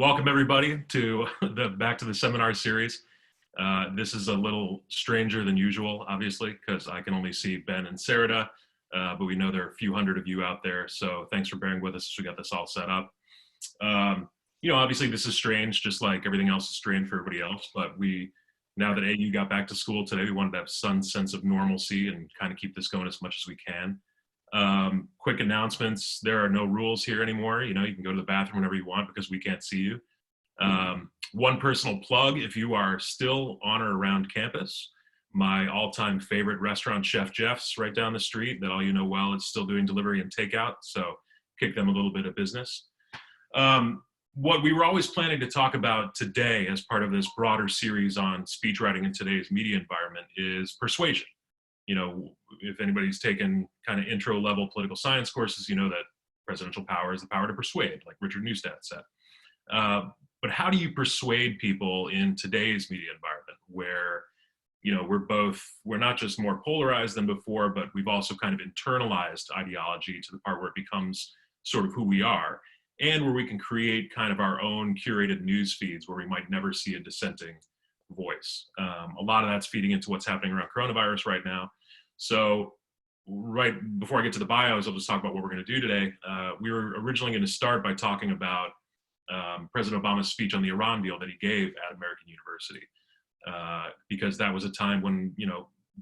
Welcome everybody to back to the seminar series. This is a little stranger than usual, obviously, because I can only see Ben and Sarada, but we know there are a few hundred of you out there, so thanks for bearing with us as we got this all set up. Obviously this is strange, just like everything else is strange for everybody else, but now that AU got back to school today, we wanted to have some sense of normalcy and kind of keep this going as much as we can. Quick announcements, there are no rules here anymore. You can go to the bathroom whenever you want because we can't see you. One personal plug, if you are still on or around campus, my all-time favorite restaurant, Chef Jeff's, right down the street, that all you know well, is still doing delivery and takeout, so kick them a little bit of business. What we were always planning to talk about today as part of this broader series on speech writing in today's media environment is persuasion. If anybody's taken kind of intro level political science courses, you know that presidential power is the power to persuade, like Richard Neustadt said. But how do you persuade people in today's media environment where, we're not just more polarized than before, but we've also kind of internalized ideology to the part where it becomes sort of who we are, and where we can create kind of our own curated news feeds where we might never see a dissenting voice. A lot of that's feeding into what's happening around coronavirus right now. So right before I get to the bios, I'll just talk about what we're going to do today. We were originally going to start by talking about President Obama's speech on the Iran deal that he gave at American University, because that was a time when,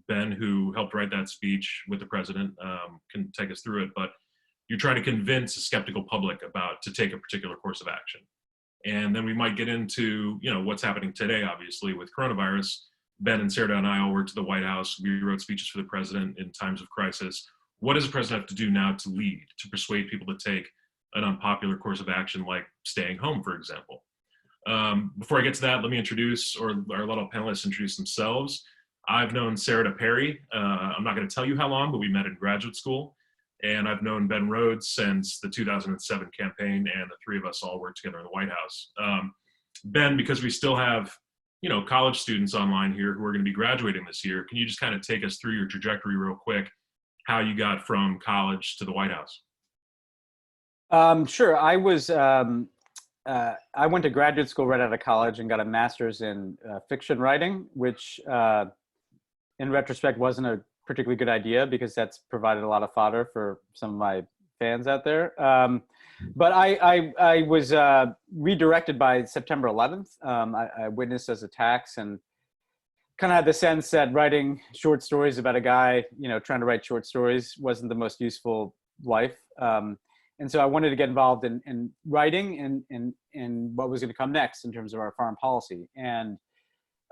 Ben, who helped write that speech with the president, can take us through it, but you're trying to convince a skeptical public to take a particular course of action. And then we might get into, what's happening today, obviously, with coronavirus. Ben and Sarada and I all worked at the White House. We wrote speeches for the president in times of crisis. What does the president have to do now to lead, to persuade people to take an unpopular course of action, like staying home, for example? Before I get to that, let me introduce, or our little panelists introduce themselves. I've known Sarada Peri. I'm not going to tell you how long, but we met in graduate school. And I've known Ben Rhodes since the 2007 campaign, and the three of us all worked together in the White House. Ben, because we still have, college students online here who are going to be graduating this year, can you just kind of take us through your trajectory real quick, how you got from college to the White House? Sure. I went to graduate school right out of college and got a master's in fiction writing, which in retrospect wasn't a particularly good idea because that's provided a lot of fodder for some of my fans out there. But I was redirected by September 11th. I witnessed those attacks and kind of had the sense that writing short stories about a guy, trying to write short stories wasn't the most useful life. And so I wanted to get involved in writing and what was going to come next in terms of our foreign policy. And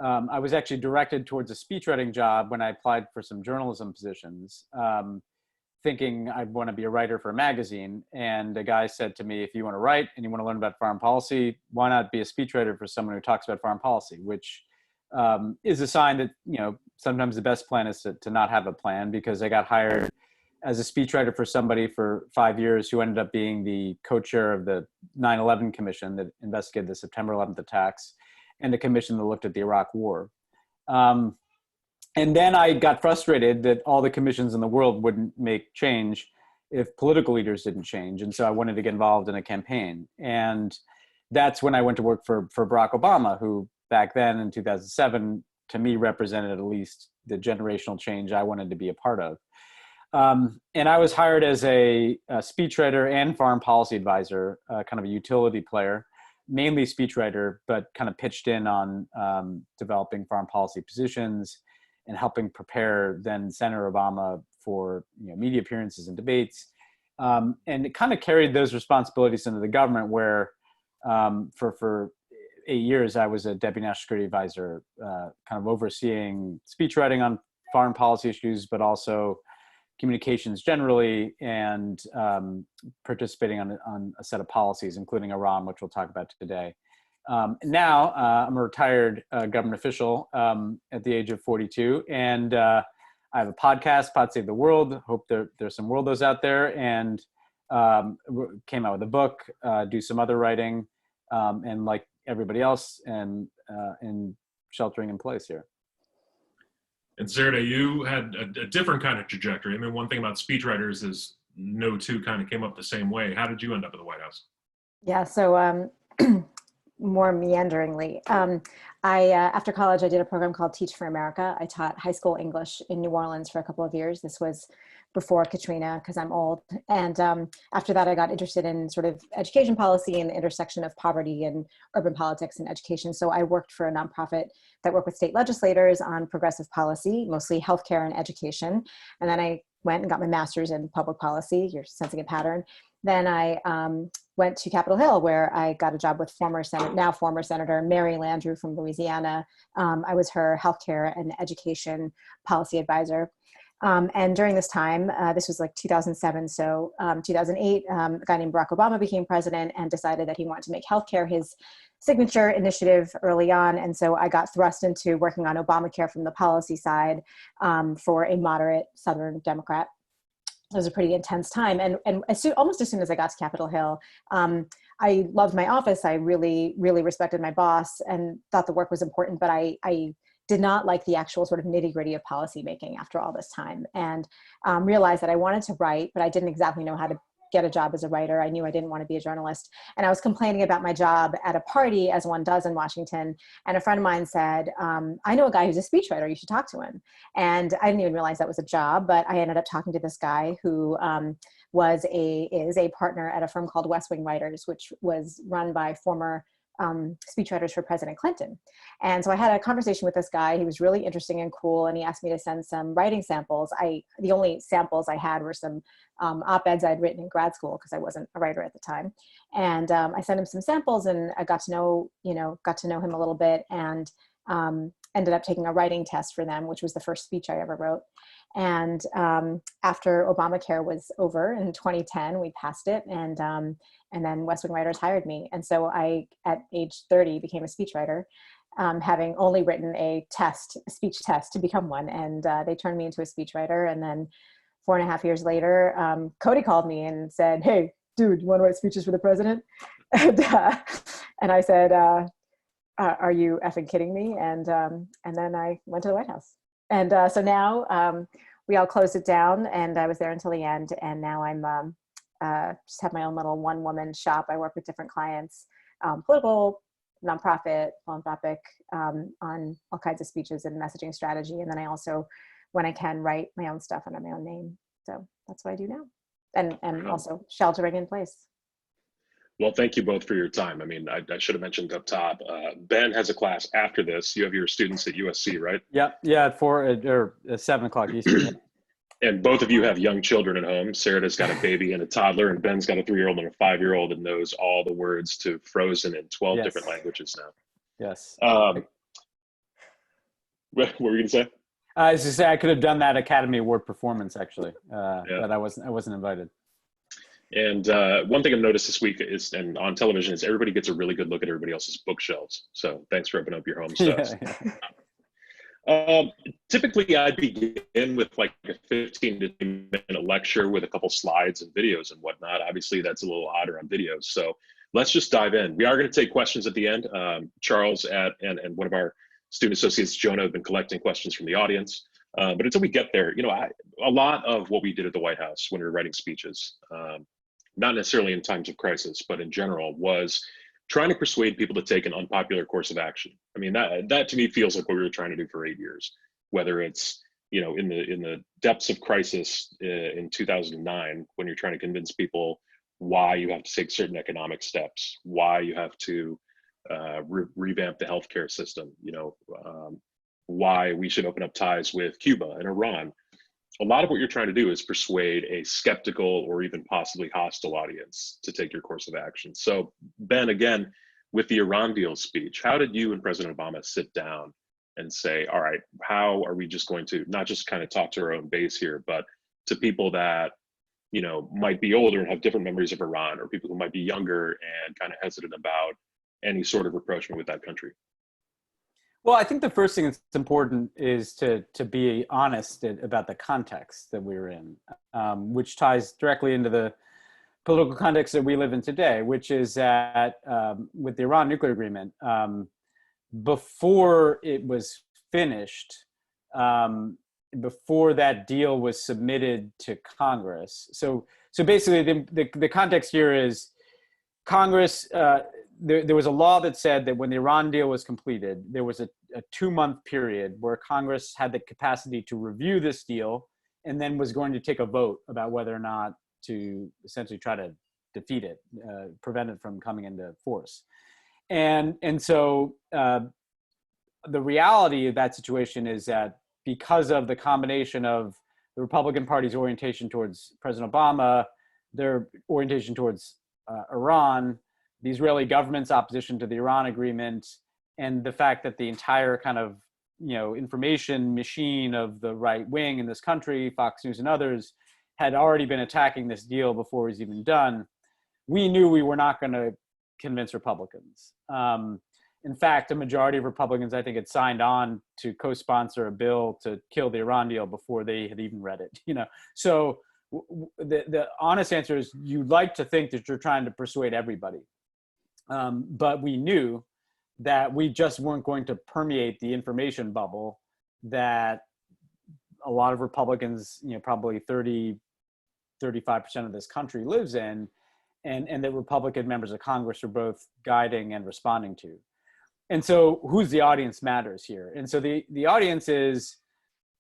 I was actually directed towards a speechwriting job when I applied for some journalism positions, thinking I'd want to be a writer for a magazine. And a guy said to me, if you want to write and you want to learn about foreign policy, why not be a speechwriter for someone who talks about foreign policy, which is a sign that, sometimes the best plan is to not have a plan, because I got hired as a speechwriter for somebody for 5 years who ended up being the co-chair of the 9/11 commission that investigated the September 11th attacks, and a commission that looked at the Iraq War. And then I got frustrated that all the commissions in the world wouldn't make change if political leaders didn't change. And so I wanted to get involved in a campaign. And that's when I went to work for Barack Obama, who back then in 2007, to me, represented at least the generational change I wanted to be a part of. And I was hired as a speechwriter and foreign policy advisor, kind of a utility player, mainly speechwriter, but kind of pitched in on developing foreign policy positions and helping prepare then Senator Obama for media appearances and debates. And it kind of carried those responsibilities into the government, where for 8 years I was a deputy national security advisor, kind of overseeing speechwriting on foreign policy issues, but also communications generally, and participating on a set of policies, including Iran, which we'll talk about today. Now I'm a retired government official at the age of 42, and I have a podcast, Pod Save the World. Hope there's some worldos out there, and came out with a book, do some other writing, and like everybody else, and sheltering in place here. And Sarada, you had a different kind of trajectory. I mean, one thing about speechwriters is no two kind of came up the same way. How did you end up at the White House? Yeah, so more meanderingly. After college, I did a program called Teach for America. I taught high school English in New Orleans for a couple of years. This was before Katrina, because I'm old. And after that, I got interested in sort of education policy and the intersection of poverty and urban politics and education. So I worked for a nonprofit that worked with state legislators on progressive policy, mostly healthcare and education. And then I went and got my master's in public policy. You're sensing a pattern. Then I went to Capitol Hill, where I got a job with now former Senator Mary Landrieu from Louisiana. I was her healthcare and education policy advisor. And during this time, this was like 2007, so 2008, a guy named Barack Obama became president and decided that he wanted to make healthcare his signature initiative early on. And so I got thrust into working on Obamacare from the policy side for a moderate Southern Democrat. It was a pretty intense time. And almost as soon as I got to Capitol Hill, I loved my office. I really, really respected my boss and thought the work was important, but I did not like the actual sort of nitty gritty of policymaking after all this time, and realized that I wanted to write, but I didn't exactly know how to get a job as a writer. I knew I didn't want to be a journalist. And I was complaining about my job at a party, as one does in Washington. And a friend of mine said, I know a guy who's a speechwriter, you should talk to him. And I didn't even realize that was a job, but I ended up talking to this guy who is a partner at a firm called West Wing Writers, which was run by former speechwriters for President Clinton. And so I had a conversation with this guy. He was really interesting and cool, and he asked me to send some writing samples. The only samples I had were some op-eds I'd written in grad school, because I wasn't a writer at the time. And I sent him some samples, and I got to know him a little bit, and ended up taking a writing test for them, which was the first speech I ever wrote. And after Obamacare was over in 2010, we passed it, and then West Wing Writers hired me. And so I, at age 30, became a speechwriter, having only written a speech test to become one. And they turned me into a speechwriter. And then 4.5 years later, Cody called me and said, "Hey, dude, you want to write speeches for the president?" And I said, "Are you effing kidding me?" And then I went to the White House. And so now we all closed it down, and I was there until the end. And now I'm just have my own little one-woman shop. I work with different clients, political, nonprofit, philanthropic, on all kinds of speeches and messaging strategy. And then I also, when I can, write my own stuff under my own name. So that's what I do now. And also sheltering in place. Well, thank you both for your time. I mean, I should have mentioned up top, Ben has a class after this. You have your students at USC, right? Yep. Yeah, at 7 o'clock Eastern. And both of you have young children at home. Sarada's got a baby and a toddler, and Ben's got a 3-year-old and a 5-year-old, and knows all the words to Frozen in 12 different languages now. Yes. What were you going to say? I was just saying I could have done that Academy Award performance, actually, but I wasn't invited. And one thing I've noticed this week is, and on television, is everybody gets a really good look at everybody else's bookshelves. So thanks for opening up your home stuff. Typically, I'd begin with like a 15 to 20 minute lecture with a couple slides and videos and whatnot. Obviously, that's a little odder on videos. So let's just dive in. We are going to take questions at the end. Charles and one of our student associates, Jonah, have been collecting questions from the audience. But until we get there, a lot of what we did at the White House when we were writing speeches, not necessarily in times of crisis, but in general, was trying to persuade people to take an unpopular course of action. I mean, that to me feels like what we were trying to do for 8 years, whether it's, in the depths of crisis in 2009, when you're trying to convince people why you have to take certain economic steps, why you have to revamp the healthcare system, why we should open up ties with Cuba and Iran. A lot of what you're trying to do is persuade a skeptical or even possibly hostile audience to take your course of action. So Ben, again, with the Iran deal speech, how did you and President Obama sit down and say, all right, how are we just going to not just kind of talk to our own base here, but to people that, might be older and have different memories of Iran, or people who might be younger and kind of hesitant about any sort of rapprochement with that country? Well, I think the first thing that's important is to be honest about the context that we're in, which ties directly into the political context that we live in today, which is that with the Iran nuclear agreement, before it was finished, before that deal was submitted to Congress. So basically the context here is Congress, there was a law that said that when the Iran deal was completed, there was a 2-month period where Congress had the capacity to review this deal and then was going to take a vote about whether or not to essentially try to defeat it, prevent it from coming into force. And so the reality of that situation is that because of the combination of the Republican Party's orientation towards President Obama, their orientation towards Iran, the Israeli government's opposition to the Iran agreement, and the fact that the entire kind of, information machine of the right wing in this country, Fox News and others, had already been attacking this deal before it was even done, we knew we were not going to convince Republicans. In fact, a majority of Republicans, I think, had signed on to co-sponsor a bill to kill the Iran deal before they had even read it. So the honest answer is you'd like to think that you're trying to persuade everybody. But we knew that we just weren't going to permeate the information bubble that a lot of Republicans, probably 35% of this country lives in, and that Republican members of Congress are both guiding and responding to. And so who's the audience matters here. And so the audience is,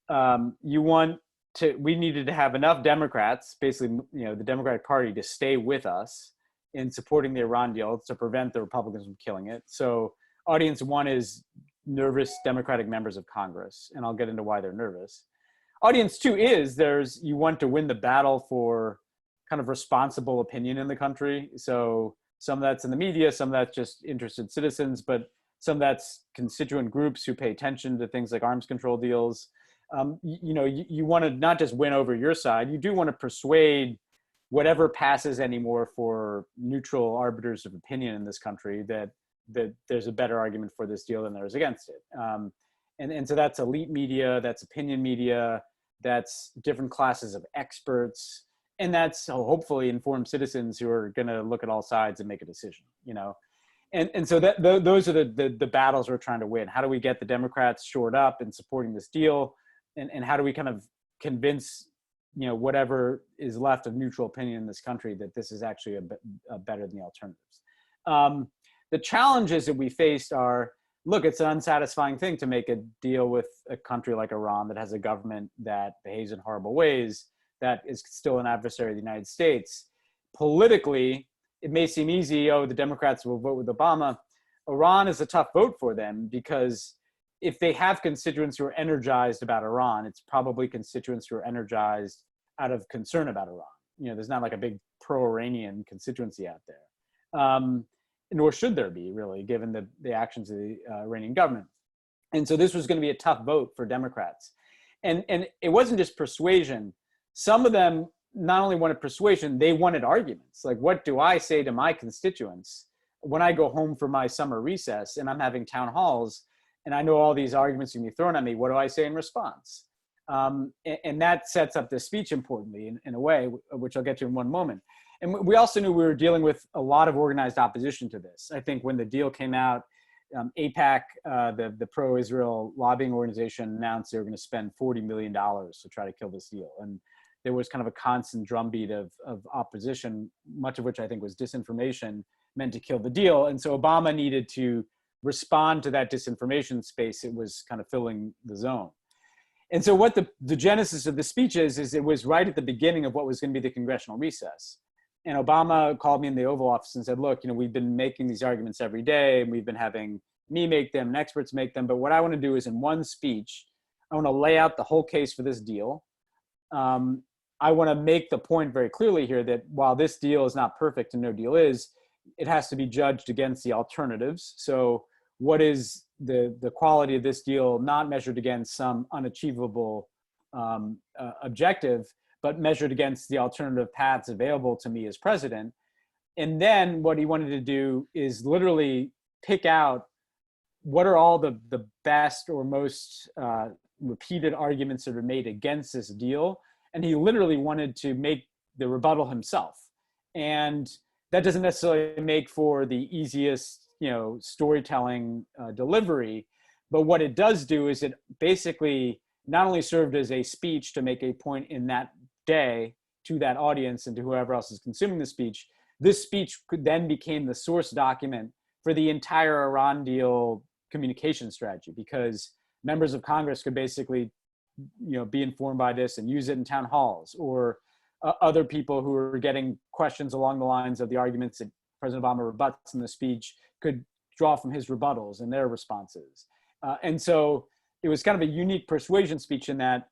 we needed to have enough Democrats, basically, the Democratic Party, to stay with us in supporting the Iran deal to prevent the Republicans from killing it. So audience one is nervous Democratic members of Congress, and I'll get into why they're nervous. Audience two is you want to win the battle for kind of responsible opinion in the country. So some of that's in the media, some of that's just interested citizens, but some of that's constituent groups who pay attention to things like arms control deals. You want to not just win over your side, you do want to persuade whatever passes anymore for neutral arbiters of opinion in this country that there's a better argument for this deal than there is against it. And so that's elite media, that's opinion media, that's different classes of experts, and that's hopefully informed citizens who are going to look at all sides and make a decision, And so those are the battles we're trying to win. How do we get the Democrats shored up in supporting this deal? And how do we kind of convince, whatever is left of neutral opinion in this country that this is actually a better than the alternatives? The challenges that we faced are, look, it's an unsatisfying thing to make a deal with a country like Iran that has a government that behaves in horrible ways, that is still an adversary of the United States. Politically, it may seem easy, the Democrats will vote with Obama. Iran is a tough vote for them because if they have constituents who are energized about Iran, it's probably constituents who are energized out of concern about Iran. There's not like a big pro-Iranian constituency out there. Nor should there be, really, given the actions of the Iranian government. And so this was going to be a tough vote for Democrats. And it wasn't just persuasion. Some of them not only wanted persuasion, they wanted arguments. Like, what do I say to my constituents when I go home for my summer recess and I'm having town halls and I know all these arguments can be thrown at me? What do I say in response? And that sets up the speech importantly in a way, which I'll get to in one moment. And we also knew we were dealing with a lot of organized opposition to this. I think when the deal came out, AIPAC, the pro-Israel lobbying organization, announced they were going to spend $40 million to try to kill this deal. And there was kind of a constant drumbeat of opposition, much of which I think was disinformation meant to kill the deal. And so Obama needed to respond to that disinformation space. It was kind of filling the zone. And so what the genesis of the speech is it was right at the beginning of what was going to be the congressional recess. And Obama called me in the Oval Office and said, look, we've been making these arguments every day, and we've been having me make them and experts make them. But what I want to do is in one speech, I want to lay out the whole case for this deal. I want to make the point very clearly here that while this deal is not perfect and no deal is, it has to be judged against the alternatives. So what is the quality of this deal not measured against some unachievable objective, but measured against the alternative paths available to me as president. And then what he wanted to do is literally pick out what are all the best or most repeated arguments that are made against this deal. And he literally wanted to make the rebuttal himself. And that doesn't necessarily make for the easiest, storytelling delivery. But what it does do is it basically not only served as a speech to make a point in that day to that audience and to whoever else is consuming the speech, this speech then became the source document for the entire Iran deal communication strategy, because members of Congress could basically, be informed by this and use it in town halls, or other people who are getting questions along the lines of the arguments that President Obama rebuts in the speech could draw from his rebuttals and their responses. And so it was kind of a unique persuasion speech in that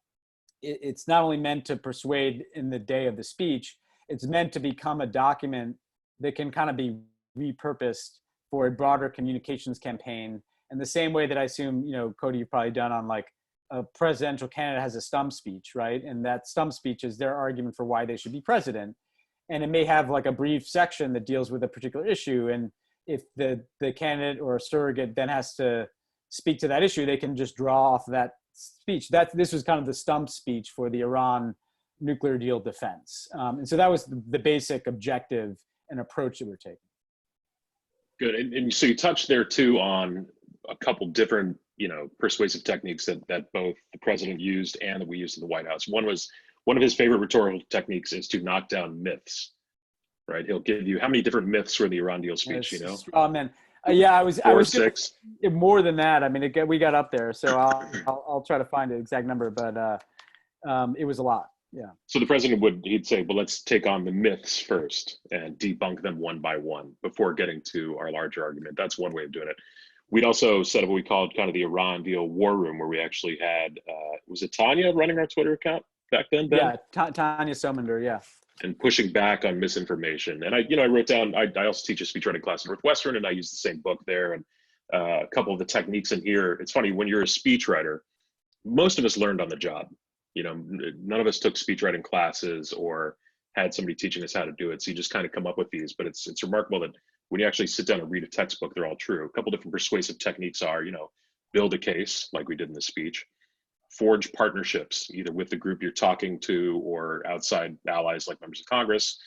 it's not only meant to persuade in the day of the speech, it's meant to become a document that can kind of be repurposed for a broader communications campaign. And the same way that I assume, Cody, you've probably done on like a presidential candidate has a stump speech, right? And that stump speech is their argument for why they should be president. And it may have like a brief section that deals with a particular issue. And if the candidate or a surrogate then has to speak to that issue, they can just draw off that speech. This was kind of the stump speech for the Iran nuclear deal defense. And so that was the basic objective and approach that we're taking. Good. And so you touched there too on a couple different, persuasive techniques that both the president used and that we used in the White House. One of his favorite rhetorical techniques is to knock down myths, right? He'll give you how many different myths were in the Iran deal speech, Oh man. Yeah, I was six. More than that. I mean, we got up there, so I'll try to find the exact number, but it was a lot. Yeah. So the president he'd say, well, let's take on the myths first and debunk them one by one before getting to our larger argument. That's one way of doing it. We'd also set up what we called kind of the Iran deal war room, where we actually had, was it Tanya running our Twitter account back then, Ben? Yeah, Tanya Somender, yeah. And pushing back on misinformation. And I wrote down, I also teach a speechwriting class at Northwestern, and I use the same book there. And a couple of the techniques in here, it's funny, when you're a speechwriter, most of us learned on the job. None of us took speechwriting classes or had somebody teaching us how to do it. So you just kind of come up with these, but it's remarkable that when you actually sit down and read a textbook, they're all true. A couple different persuasive techniques are, build a case like we did in the speech, forge partnerships, either with the group you're talking to or outside allies like members of Congress.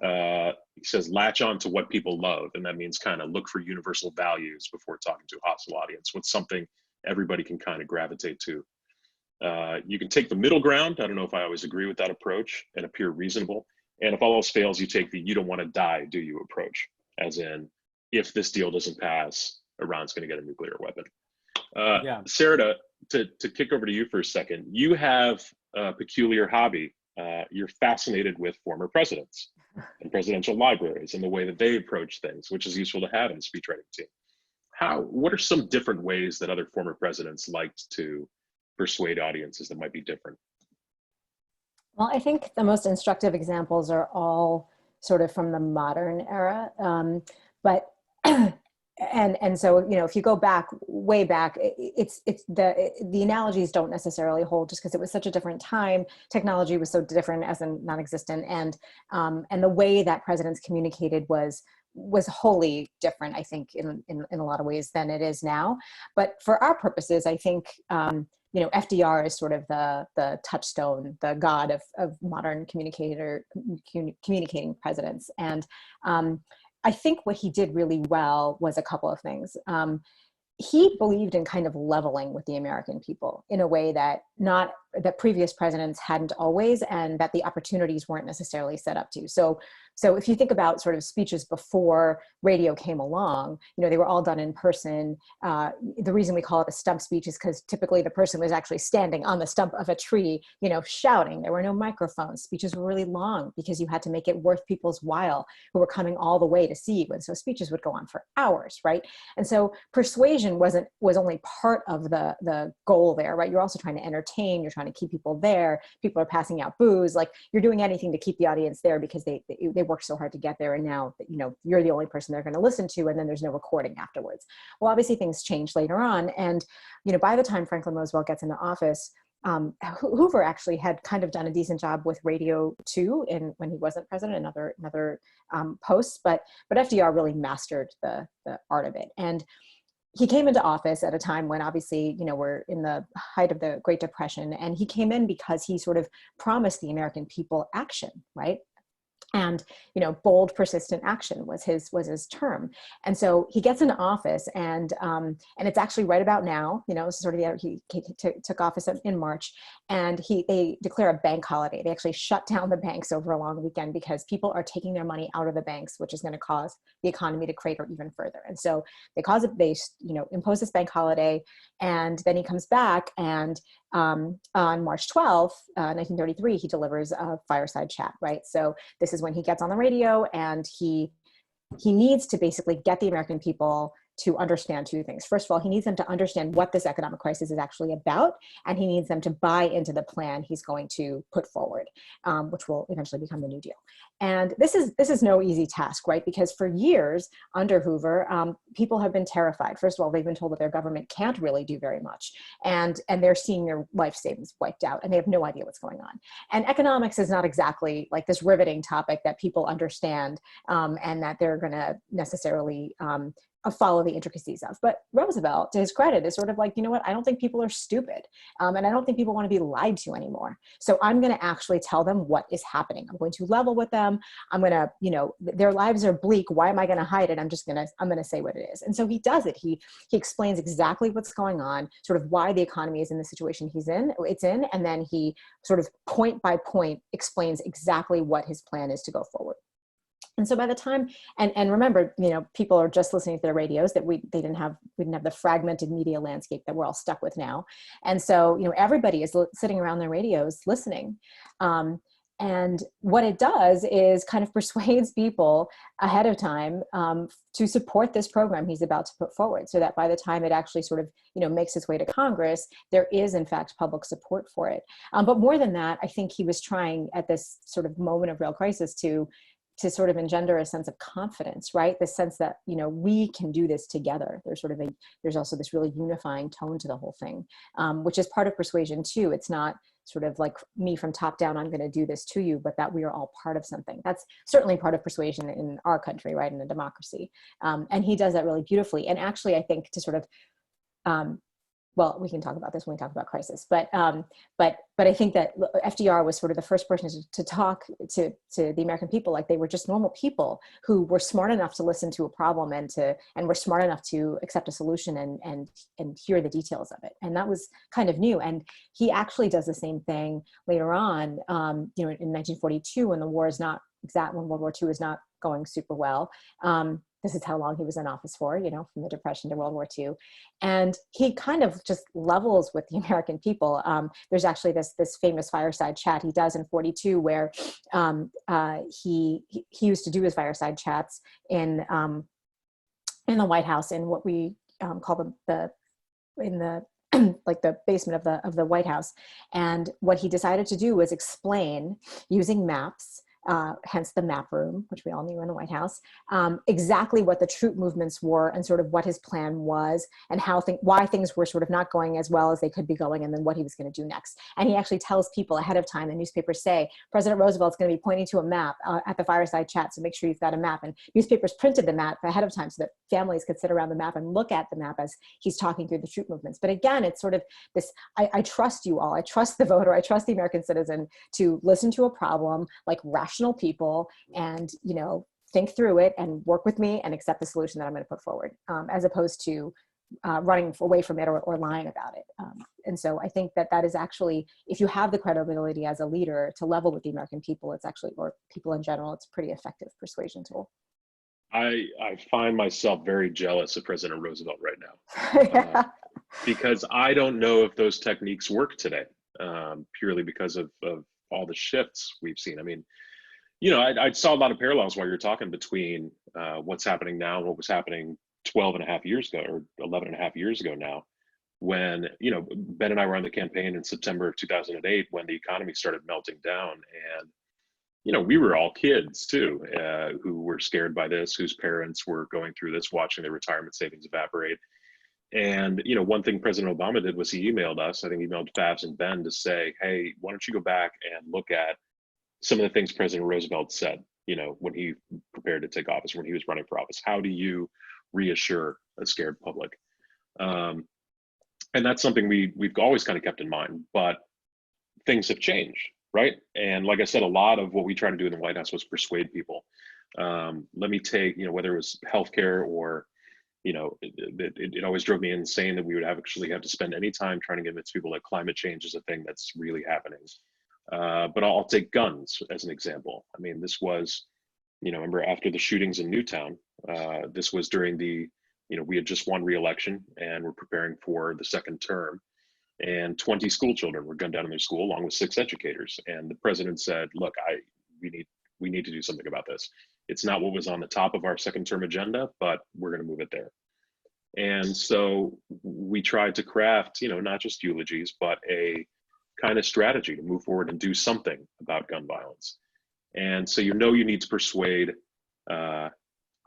He says, latch on to what people love. And that means kind of look for universal values before talking to a hostile audience. What's something everybody can kind of gravitate to. You can take the middle ground. I don't know if I always agree with that approach and appear reasonable. And if all else fails, you take the you don't want to die, do you approach. As in, if this deal doesn't pass, Iran's going to get a nuclear weapon. Sarada, to kick over to you for a second, you have a peculiar hobby. You're fascinated with former presidents and presidential libraries and the way that they approach things, which is useful to have in a speechwriting team. What are some different ways that other former presidents liked to persuade audiences that might be different? Well, I think the most instructive examples are all sort of from the modern era. And so, if you go way back, it's the analogies don't necessarily hold just because it was such a different time. Technology was so different, as in non-existent. And the way that presidents communicated was wholly different, I think, in a lot of ways than it is now. But for our purposes, I think, FDR is sort of the touchstone, the god of modern communicating presidents. And I think what he did really well was a couple of things. He believed in kind of leveling with the American people in a way that previous presidents hadn't always, and that the opportunities weren't necessarily set up to. So if you think about sort of speeches before radio came along, they were all done in person. The reason we call it a stump speech is because typically the person was actually standing on the stump of a tree, shouting. There were no microphones. Speeches were really long because you had to make it worth people's while who were coming all the way to see you. And so speeches would go on for hours, right? And so persuasion was only part of the goal there, right? You're also trying to entertain. You're trying to keep people there. People are passing out booze. Like, you're doing anything to keep the audience there because they worked so hard to get there. And now, you're the only person they're going to listen to, and then there's no recording afterwards. Well, obviously things changed later on. And, by the time Franklin Roosevelt gets into office, Hoover actually had kind of done a decent job with radio too, when he wasn't president, another posts, but FDR really mastered the art of it. And he came into office at a time when obviously, we're in the height of the Great Depression, and he came in because he sort of promised the American people action, right? And, you know, bold, persistent action was his term. And so he gets into office, and it's actually right about now, you know, this is sort of he took office in March, and they declare a bank holiday. They actually shut down the banks over a long weekend because people are taking their money out of the banks, which is going to cause the economy to crater even further. And so they impose this bank holiday, and then he comes back, and on March 12th, 1933, he delivers a fireside chat, right? So this is when he gets on the radio, and he needs to basically get the American people to understand two things. First of all, he needs them to understand what this economic crisis is actually about, and he needs them to buy into the plan he's going to put forward, which will eventually become the New Deal. And this is no easy task, right? Because for years under Hoover, people have been terrified. First of all, they've been told that their government can't really do very much, and they're seeing their life savings wiped out, and they have no idea what's going on. And economics is not exactly like this riveting topic that people understand, and that they're going to necessarily follow the intricacies of. But Roosevelt, to his credit, is sort of like, you know what, I don't think people are stupid. And I don't think people want to be lied to anymore. So I'm going to actually tell them what is happening. I'm going to level with them. I'm going to, you know, their lives are bleak. Why am I going to hide it? I'm going to say what it is. And so he does it. He explains exactly what's going on, sort of why the economy is in the situation it's in. And then he sort of point by point explains exactly what his plan is to go forward. And so by the time, and remember, you know, people are just listening to their radios, that we didn't have the fragmented media landscape that we're all stuck with now. And so, you know, everybody is sitting around their radios listening. And what it does is kind of persuades people ahead of time to support this program he's about to put forward, so that by the time it actually sort of, you know, makes its way to Congress, there is in fact public support for it. But more than that, I think he was trying at this sort of moment of real crisis to sort of engender a sense of confidence, right? The sense that, you know, we can do this together. There's also this really unifying tone to the whole thing, which is part of persuasion too. It's not sort of like me from top down, I'm going to do this to you, but that we are all part of something. That's certainly part of persuasion in our country, right? In a democracy. And he does that really beautifully. And actually, I think to sort of, well, we can talk about this when we talk about crisis, but I think that FDR was sort of the first person to talk to the American people like they were just normal people who were smart enough to listen to a problem and were smart enough to accept a solution and hear the details of it. And that was kind of new. And he actually does the same thing later on, you know, in 1942 when when World War II is not going super well. This is how long he was in office for, you know, from the Depression to World War II. And he kind of just levels with the American people. There's actually this famous fireside chat he does in 42 where he used to do his fireside chats in the White House, in what we call in the like the basement of the White House. And what he decided to do was explain using maps, hence the map room, which we all knew in the White House, exactly what the troop movements were and sort of what his plan was and why things were sort of not going as well as they could be going, and then what he was going to do next. And he actually tells people ahead of time, the newspapers say, President Roosevelt's going to be pointing to a map at the fireside chat, so make sure you've got a map. And newspapers printed the map ahead of time so that families could sit around the map and look at the map as he's talking through the troop movements. But again, it's sort of this, I trust you all. I trust the voter. I trust the American citizen to listen to a problem like rational people and, you know, think through it and work with me and accept the solution that I'm going to put forward, as opposed to running away from it or lying about it. And so I think that is actually, if you have the credibility as a leader to level with the American people, it's actually, or people in general, it's a pretty effective persuasion tool. I find myself very jealous of President Roosevelt right now, Yeah. because I don't know if those techniques work today, purely because of all the shifts we've seen. I mean, you know, I saw a lot of parallels while you're talking between what's happening now and what was happening 12 and a half years ago, or 11 and a half years ago now, when, you know, Ben and I were on the campaign in September of 2008 when the economy started melting down. And, you know, we were all kids too, who were scared by this, whose parents were going through this, watching their retirement savings evaporate. And, you know, one thing President Obama did was he emailed us, I think he emailed Fabs and Ben to say, hey, why don't you go back and look at some of the things President Roosevelt said, you know, when he prepared to take office, when he was running for office. How do you reassure a scared public? And that's something we've always kind of kept in mind, but things have changed. right? And like I said, a lot of what we try to do in the White House was persuade people. Let me take, whether it was healthcare or, it always drove me insane that we would actually have to spend any time trying to convince people that climate change is a thing that's really happening. But I'll take guns as an example. I mean, this was, remember after the shootings in Newtown, this was during we had just won re-election and we're preparing for the second term. And 20 school children were gunned down in their school along with 6 educators. And the president said, look, we need to do something about this. It's not what was on the top of our second term agenda, but we're going to move it there. And so we tried to craft, not just eulogies, but a kind of strategy to move forward and do something about gun violence. And so, you need to persuade, well,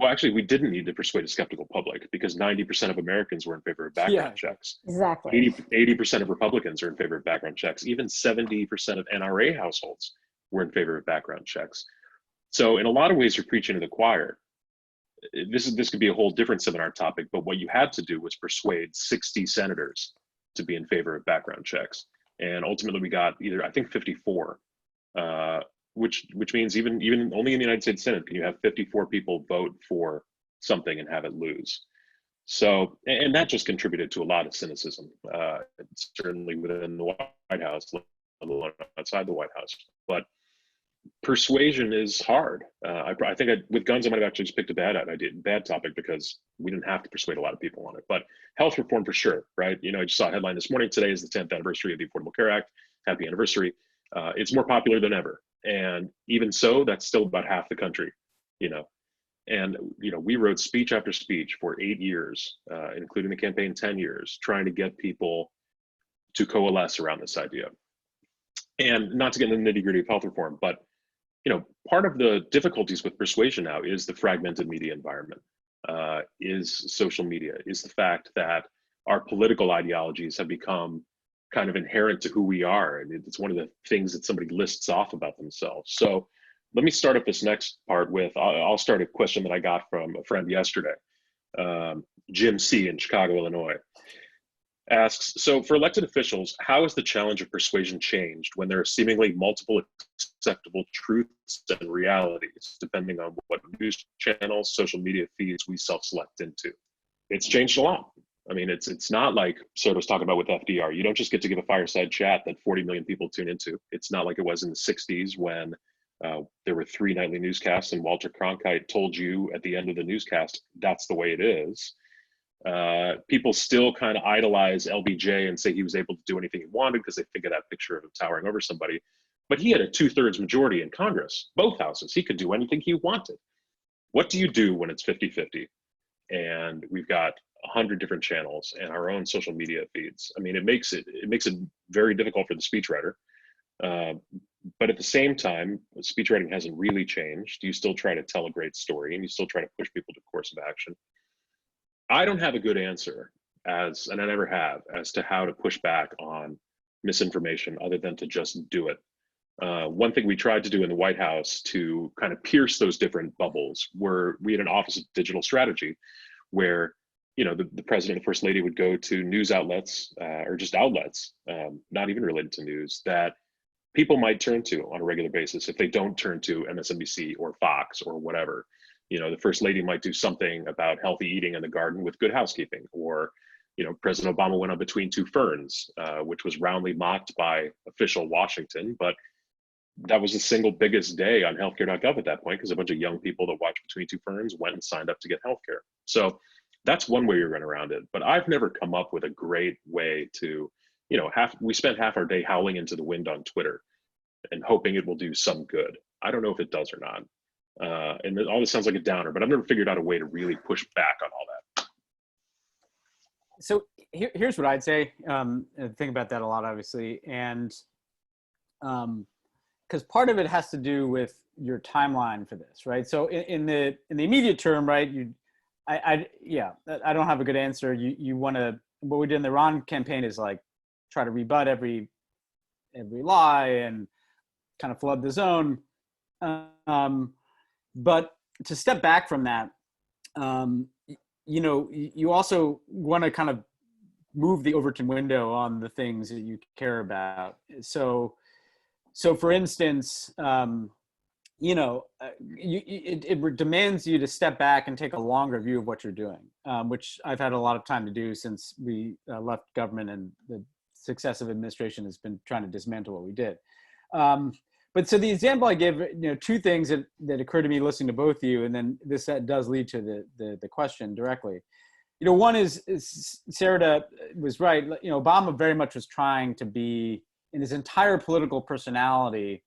actually, we didn't need to persuade a skeptical public because 90% of Americans were in favor of background checks. Exactly. 80% of Republicans are in favor of background checks. Even 70% of NRA households were in favor of background checks. So in a lot of ways, you're preaching to the choir. This could be a whole different seminar topic, but what you had to do was persuade 60 senators to be in favor of background checks. And ultimately we got I think 54, which means even only in the United States Senate can you have 54 people vote for something and have it lose. So, and that just contributed to a lot of cynicism, certainly within the White House, let alone outside the White House. But persuasion is hard. I think with guns, I might have actually just picked a bad topic because we didn't have to persuade a lot of people on it. But health reform for sure, right? I just saw a headline this morning. Today is the 10th anniversary of the Affordable Care Act. Happy anniversary. It's more popular than ever. And even so, that's still about half the country, And, we wrote speech after speech for 8 years, including the campaign 10 years, trying to get people to coalesce around this idea. And not to get into the nitty gritty of health reform, but part of the difficulties with persuasion now is the fragmented media environment, is social media, is the fact that our political ideologies have become kind of inherent to who we are. And it's one of the things that somebody lists off about themselves. So let me start up this next part with, I'll start a question that I got from a friend yesterday. Jim C. in Chicago, Illinois. Asks, so for elected officials, how has the challenge of persuasion changed when there are seemingly multiple acceptable truths and realities, depending on what news channels, social media feeds we self-select into? It's changed a lot. I mean, it's not like Sarada was talking about with FDR. You don't just get to give a fireside chat that 40 million people tune into. It's not like it was in the 60s when there were 3 nightly newscasts and Walter Cronkite told you at the end of the newscast, that's the way it is. People still kind of idolize LBJ and say he was able to do anything he wanted because they think of that picture of him towering over somebody. But he had a 2/3 majority in Congress, both houses. He could do anything he wanted. What do you do when it's 50-50? And we've got 100 different channels and our own social media feeds. I mean, it makes it very difficult for the speechwriter. But at the same time, speechwriting hasn't really changed. You still try to tell a great story and you still try to push people to course of action. I don't have a good answer and I never have, as to how to push back on misinformation other than to just do it. One thing we tried to do in the White House to kind of pierce those different bubbles we had an Office of Digital Strategy where, the president and first lady would go to news outlets or just outlets, not even related to news, that people might turn to on a regular basis if they don't turn to MSNBC or Fox or whatever. The first lady might do something about healthy eating in the garden with Good Housekeeping, or, President Obama went on Between Two Ferns, which was roundly mocked by official Washington, but that was the single biggest day on healthcare.gov at that point because a bunch of young people that watched Between Two Ferns went and signed up to get healthcare. So that's one way you run around it, but I've never come up with a great way to, we spent half our day howling into the wind on Twitter and hoping it will do some good. I don't know if it does or not. And all this sounds like a downer, but I've never figured out a way to really push back on all that. So here's what I'd say. I think about that a lot, obviously. And because part of it has to do with your timeline for this, right? So in the immediate term, right, I don't have a good answer. You want to, what we did in the Iran campaign is like try to rebut every lie and kind of flood the zone. But to step back from that, you also want to kind of move the Overton window on the things that you care about. So So for instance, it demands you to step back and take a longer view of what you're doing, which I've had a lot of time to do since we left government, and the successive administration has been trying to dismantle what we did. But so the example I gave, two things that occurred to me listening to both of you, and then this does lead to the question directly. One is Sarada was right. Obama very much was trying to be, in his entire political personality,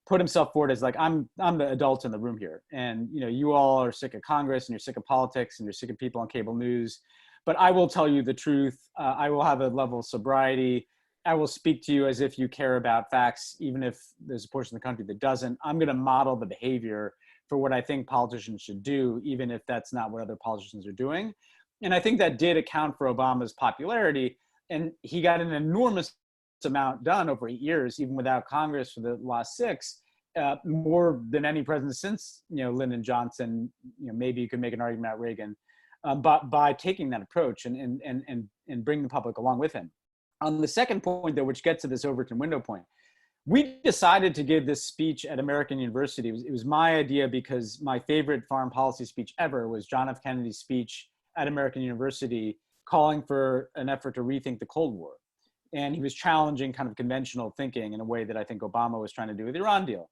put himself forward as like, I'm the adult in the room here. And, you all are sick of Congress and you're sick of politics and you're sick of people on cable news, but I will tell you the truth. I will have a level of sobriety. I will speak to you as if you care about facts, even if there's a portion of the country that doesn't. I'm going to model the behavior for what I think politicians should do, even if that's not what other politicians are doing. And I think that did account for Obama's popularity. And he got an enormous amount done over 8 years, even without Congress for the last 6, more than any president since, Lyndon Johnson. Maybe you could make an argument about Reagan, but by taking that approach and bringing the public along with him. On the second point, though, which gets to this Overton window point, we decided to give this speech at American University. It was my idea because my favorite foreign policy speech ever was John F. Kennedy's speech at American University, calling for an effort to rethink the Cold War. And he was challenging kind of conventional thinking in a way that I think Obama was trying to do with the Iran deal.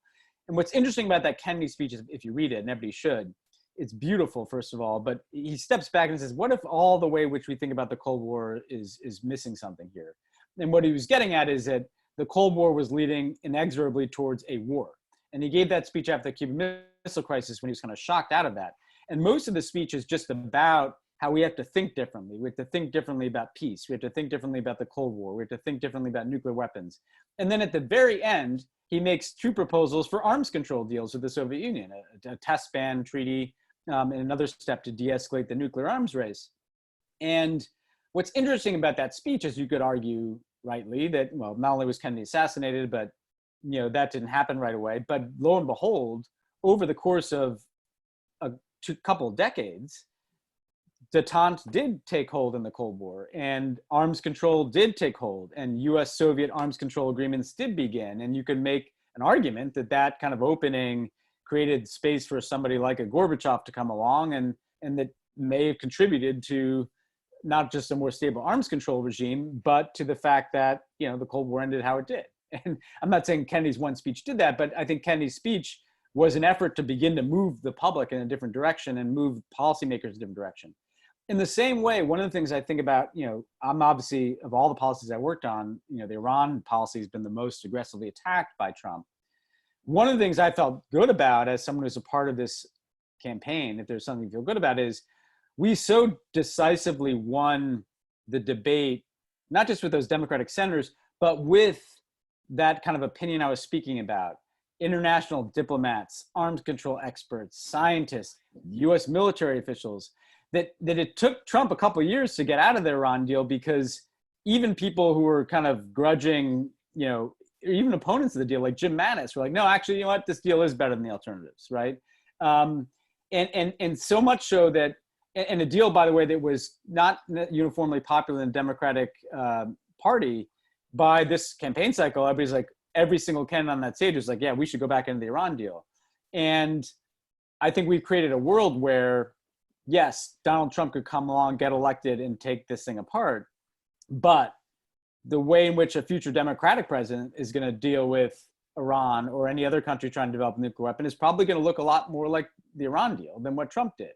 And what's interesting about that Kennedy speech is, if you read it, and everybody should, it's beautiful, first of all, but he steps back and says, what if all the way which we think about the Cold War is missing something here? And what he was getting at is that the Cold War was leading inexorably towards a war. And he gave that speech after the Cuban Missile Crisis when he was kind of shocked out of that. And most of the speech is just about how we have to think differently. We have to think differently about peace. We have to think differently about the Cold War. We have to think differently about nuclear weapons. And then at the very end, he makes 2 proposals for arms control deals with the Soviet Union, a test ban treaty, and another step to de-escalate the nuclear arms race. And what's interesting about that speech is, you could argue rightly that, well, not only was Kennedy assassinated, but that didn't happen right away. But lo and behold, over the course of a couple of decades, détente did take hold in the Cold War, and arms control did take hold, and US-Soviet arms control agreements did begin. And you can make an argument that that kind of opening created space for somebody like a Gorbachev to come along, and that may have contributed to not just a more stable arms control regime, but to the fact that, the Cold War ended how it did. And I'm not saying Kennedy's one speech did that, but I think Kennedy's speech was an effort to begin to move the public in a different direction and move policymakers in a different direction. In the same way, one of the things I think about, I'm obviously, of all the policies I worked on, the Iran policy has been the most aggressively attacked by Trump. One of the things I felt good about as someone who's a part of this campaign, if there's something to feel good about, is we so decisively won the debate, not just with those Democratic senators, but with that kind of opinion I was speaking about. International diplomats, arms control experts, scientists, US military officials, that it took Trump a couple of years to get out of the Iran deal, because even people who were kind of grudging, even opponents of the deal, like Jim Mattis, were like, no, actually, you know what, this deal is better than the alternatives, right? And so much so that, and a deal, by the way, that was not uniformly popular in the Democratic Party by this campaign cycle. Everybody's like, every single candidate on that stage was like, yeah, we should go back into the Iran deal. And I think we've created a world where, yes, Donald Trump could come along, get elected, and take this thing apart. But the way in which a future Democratic president is going to deal with Iran or any other country trying to develop a nuclear weapon is probably going to look a lot more like the Iran deal than what Trump did.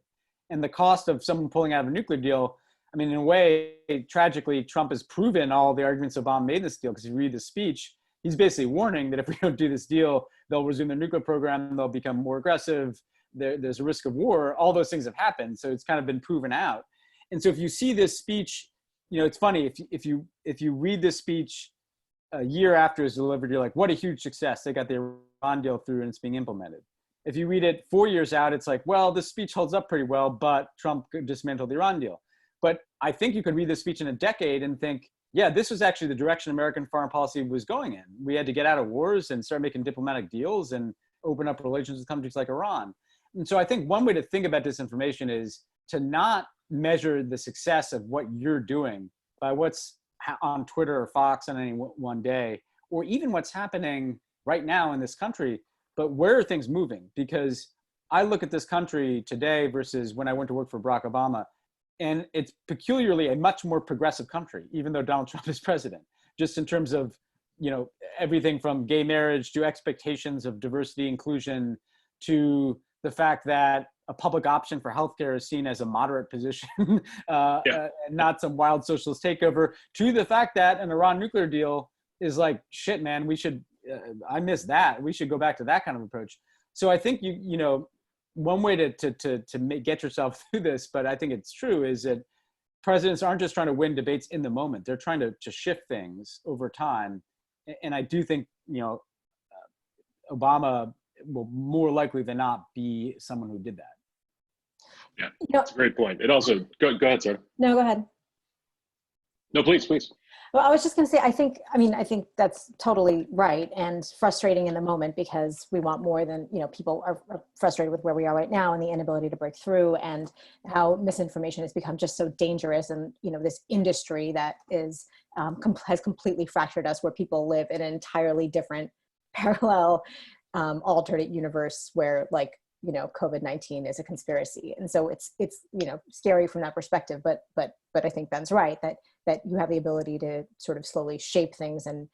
And the cost of someone pulling out of a nuclear deal, I mean, in a way, tragically, Trump has proven all the arguments Obama made in this deal, because if you read the speech, he's basically warning that if we don't do this deal, they'll resume their nuclear program, they'll become more aggressive, there's a risk of war. All those things have happened, so it's kind of been proven out. And so if you see this speech, it's funny, if you read this speech a year after it's delivered, you're like, what a huge success, they got the Iran deal through and it's being implemented. If you read it 4 years out, it's like, well, this speech holds up pretty well, but Trump dismantled the Iran deal. But I think you could read this speech in a decade and think, yeah, this was actually the direction American foreign policy was going in. We had to get out of wars and start making diplomatic deals and open up relations with countries like Iran. And so I think one way to think about disinformation is to not measure the success of what you're doing by what's on Twitter or Fox on any one day, or even what's happening right now in this country, but where are things moving? Because I look at this country today versus when I went to work for Barack Obama, and it's peculiarly a much more progressive country, even though Donald Trump is president, just in terms of, you know, everything from gay marriage to expectations of diversity, inclusion, to the fact that a public option for healthcare is seen as a moderate position, and not some wild socialist takeover, to the fact that an Iran nuclear deal is like, shit, man, we should, I miss that. We should go back to that kind of approach. So I think, you know, one way to get yourself through this, but I think it's true, is that presidents aren't just trying to win debates in the moment. They're trying to shift things over time. And I do think, you know, Obama will more likely than not be someone who did that. Yeah, that's a great point. It also, go ahead, Sarah. No, go ahead. No, please. Well, I was just going to say, I think that's totally right and frustrating in the moment, because we want more than, you know, people are frustrated with where we are right now and the inability to break through, and how misinformation has become just so dangerous. And, you know, this industry that is, has completely fractured us, where people live in an entirely different parallel, alternate universe where, like, you know, COVID-19 is a conspiracy. And so it's, you know, scary from that perspective, but I think Ben's right that you have the ability to sort of slowly shape things and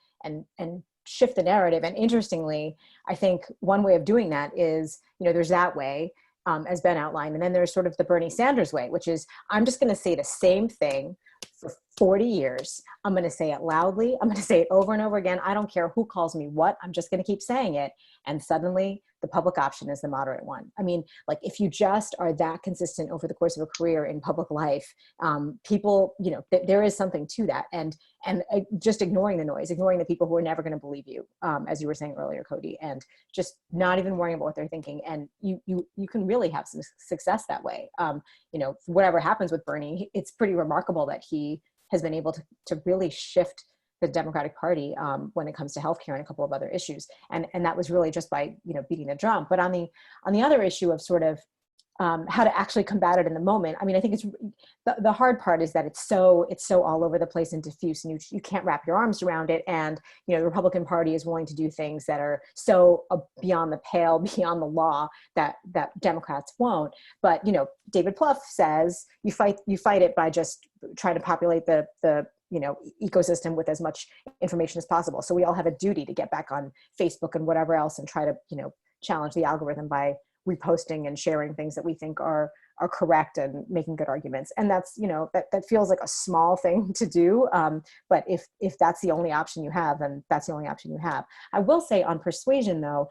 shift the narrative. And interestingly, I think one way of doing that is, you know, there's that way, as Ben outlined, and then there's sort of the Bernie Sanders way, which is, I'm just going to say the same thing for 40 years. I'm going to say it loudly. I'm going to say it over and over again. I don't care who calls me what, I'm just going to keep saying it. And suddenly the public option is the moderate one. I mean, like, if you just are that consistent over the course of a career in public life, people, you know, there is something to that. And just ignoring the noise, ignoring the people who are never going to believe you, as you were saying earlier, Cody, and just not even worrying about what they're thinking. And you can really have some success that way. You know, whatever happens with Bernie, it's pretty remarkable that he has been able to really shift the Democratic Party when it comes to healthcare and a couple of other issues, and that was really just by, you know, beating the drum. But on the other issue of sort of how to actually combat it in the moment, I mean, I think it's the hard part is that it's so all over the place and diffuse, and you can't wrap your arms around it. And, you know, the Republican Party is willing to do things that are so beyond the pale, beyond the law, that Democrats won't. But, you know, David Plouffe says you fight it by just trying to populate the you know, ecosystem with as much information as possible. So we all have a duty to get back on Facebook and whatever else and try to, you know, challenge the algorithm by reposting and sharing things that we think are correct and making good arguments. And that's, you know, that feels like a small thing to do. But if that's the only option you have, then that's the only option you have. I will say on Persuasion, though,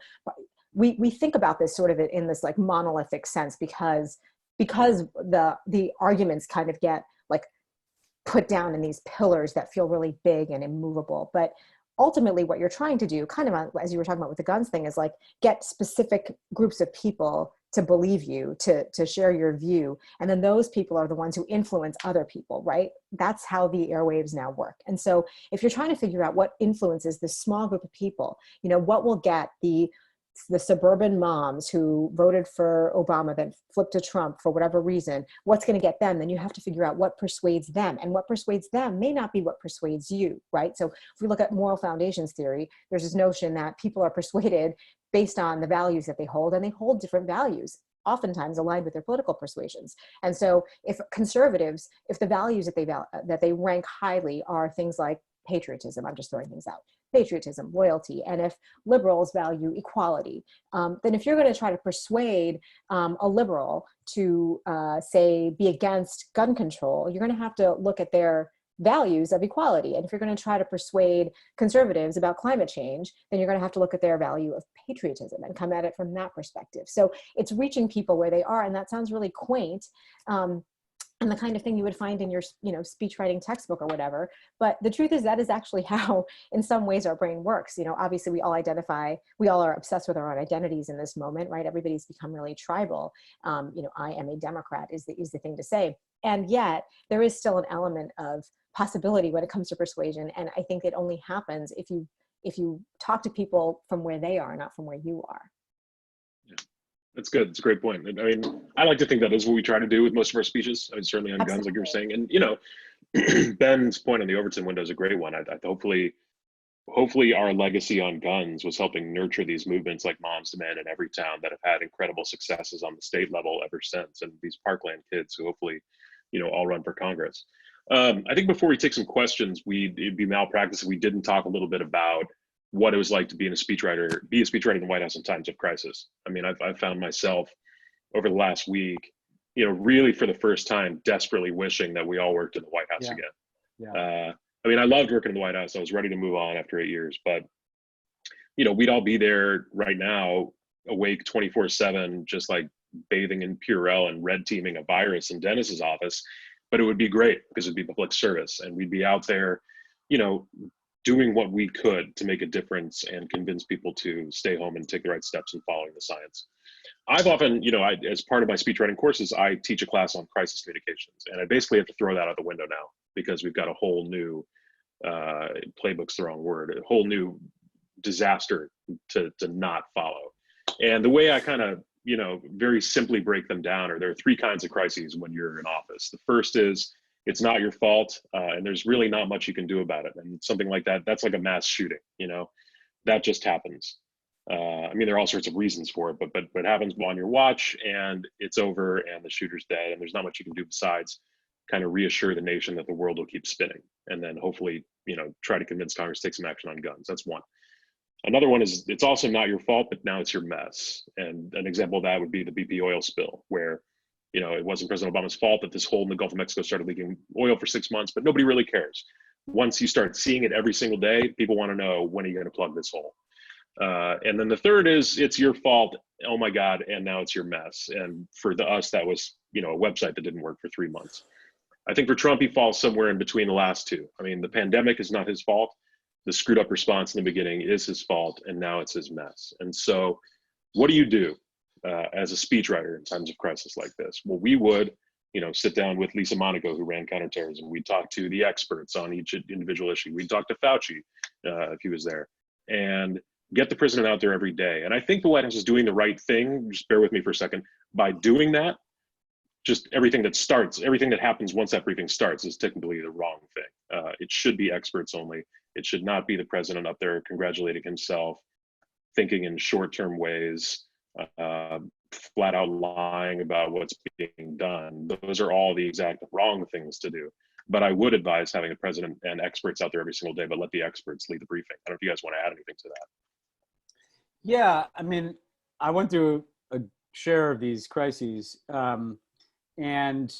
we think about this sort of in this like monolithic sense, because the arguments kind of get like put down in these pillars that feel really big and immovable. But ultimately what you're trying to do, kind of as you were talking about with the guns thing, is like get specific groups of people to believe you, to share your view. And then those people are the ones who influence other people, right? That's how the airwaves now work. And so if you're trying to figure out what influences this small group of people, you know, what will get the suburban moms who voted for Obama then flipped to Trump for whatever reason, what's going to get them? Then you have to figure out what persuades them, and what persuades them may not be what persuades you, right? So if we look at moral foundations theory, there's this notion that people are persuaded based on the values that they hold, and they hold different values, oftentimes aligned with their political persuasions. And so if conservatives, if the values that they rank highly are things like patriotism, I'm just throwing things out, patriotism, loyalty, and if liberals value equality, then if you're going to try to persuade a liberal to, say, be against gun control, you're going to have to look at their values of equality. And if you're going to try to persuade conservatives about climate change, then you're going to have to look at their value of patriotism and come at it from that perspective. So it's reaching people where they are, and that sounds really quaint. And the kind of thing you would find in your, you know, speech writing textbook or whatever. But the truth is that is actually how, in some ways, our brain works. You know, obviously we all are obsessed with our own identities in this moment, right? Everybody's become really tribal. You know, I am a Democrat is the thing to say. And yet there is still an element of possibility when it comes to persuasion. And I think it only happens if you talk to people from where they are, not from where you are. That's good. It's a great point. I mean, I like to think that is what we try to do with most of our speeches. I mean, certainly on guns, like you were saying. And, you know, Ben's point on the Overton window is a great one. Hopefully hopefully our legacy on guns was helping nurture these movements like Moms Demand in every town that have had incredible successes on the state level ever since, and these Parkland kids who hopefully, all run for Congress. I think before we take some questions, it'd be malpractice if we didn't talk a little bit about what it was like to be a speechwriter in the White House in times of crisis. I mean, I've found myself over the last week, really for the first time, desperately wishing that we all worked in the White House again. Yeah. I mean, I loved working in the White House. I was ready to move on after 8 years, but we'd all be there right now, awake 24/7, just like bathing in Purell and red teaming a virus in Dennis's office. But it would be great because it'd be public service, and we'd be out there, doing what we could to make a difference and convince people to stay home and take the right steps in following the science. I've often, as part of my speechwriting courses, I teach a class on crisis communications, and I basically have to throw that out the window now because we've got a whole new playbook's the wrong word, a whole new disaster to not follow. And the way I kind of, very simply break them down there are three kinds of crises when you're in office. The first is it's not your fault, and there's really not much you can do about it. And something like that, that's like a mass shooting, that just happens. I mean, there are all sorts of reasons for it, but it happens on your watch and it's over and the shooter's dead and there's not much you can do besides kind of reassure the nation that the world will keep spinning. And then hopefully, try to convince Congress to take some action on guns. That's one. Another one is it's also not your fault, but now it's your mess. And an example of that would be the BP oil spill, where, it wasn't President Obama's fault that this hole in the Gulf of Mexico started leaking oil for 6 months, but nobody really cares. Once you start seeing it every single day, people want to know, when are you going to plug this hole? And then the third is it's your fault. Oh my God. And now it's your mess. And for us, that was, a website that didn't work for 3 months. I think for Trump, he falls somewhere in between the last two. I mean, the pandemic is not his fault. The screwed up response in the beginning is his fault. And now it's his mess. And so what do you do as a speechwriter in times of crisis like this? Well, we would, sit down with Lisa Monaco, who ran counterterrorism. We'd talk to the experts on each individual issue. We'd talk to Fauci if he was there, and get the president out there every day. And I think the White House is doing the right thing. Just bear with me for a second. By doing that, just everything that happens once that briefing starts is technically the wrong thing. It should be experts only. It should not be the president up there congratulating himself, thinking in short-term ways, flat out lying about what's being done. Those are all the exact wrong things to do. But I would advise having a president and experts out there every single day, but let the experts lead the briefing. I don't know if you guys want to add anything to that. Yeah, I mean, I went through a share of these crises, and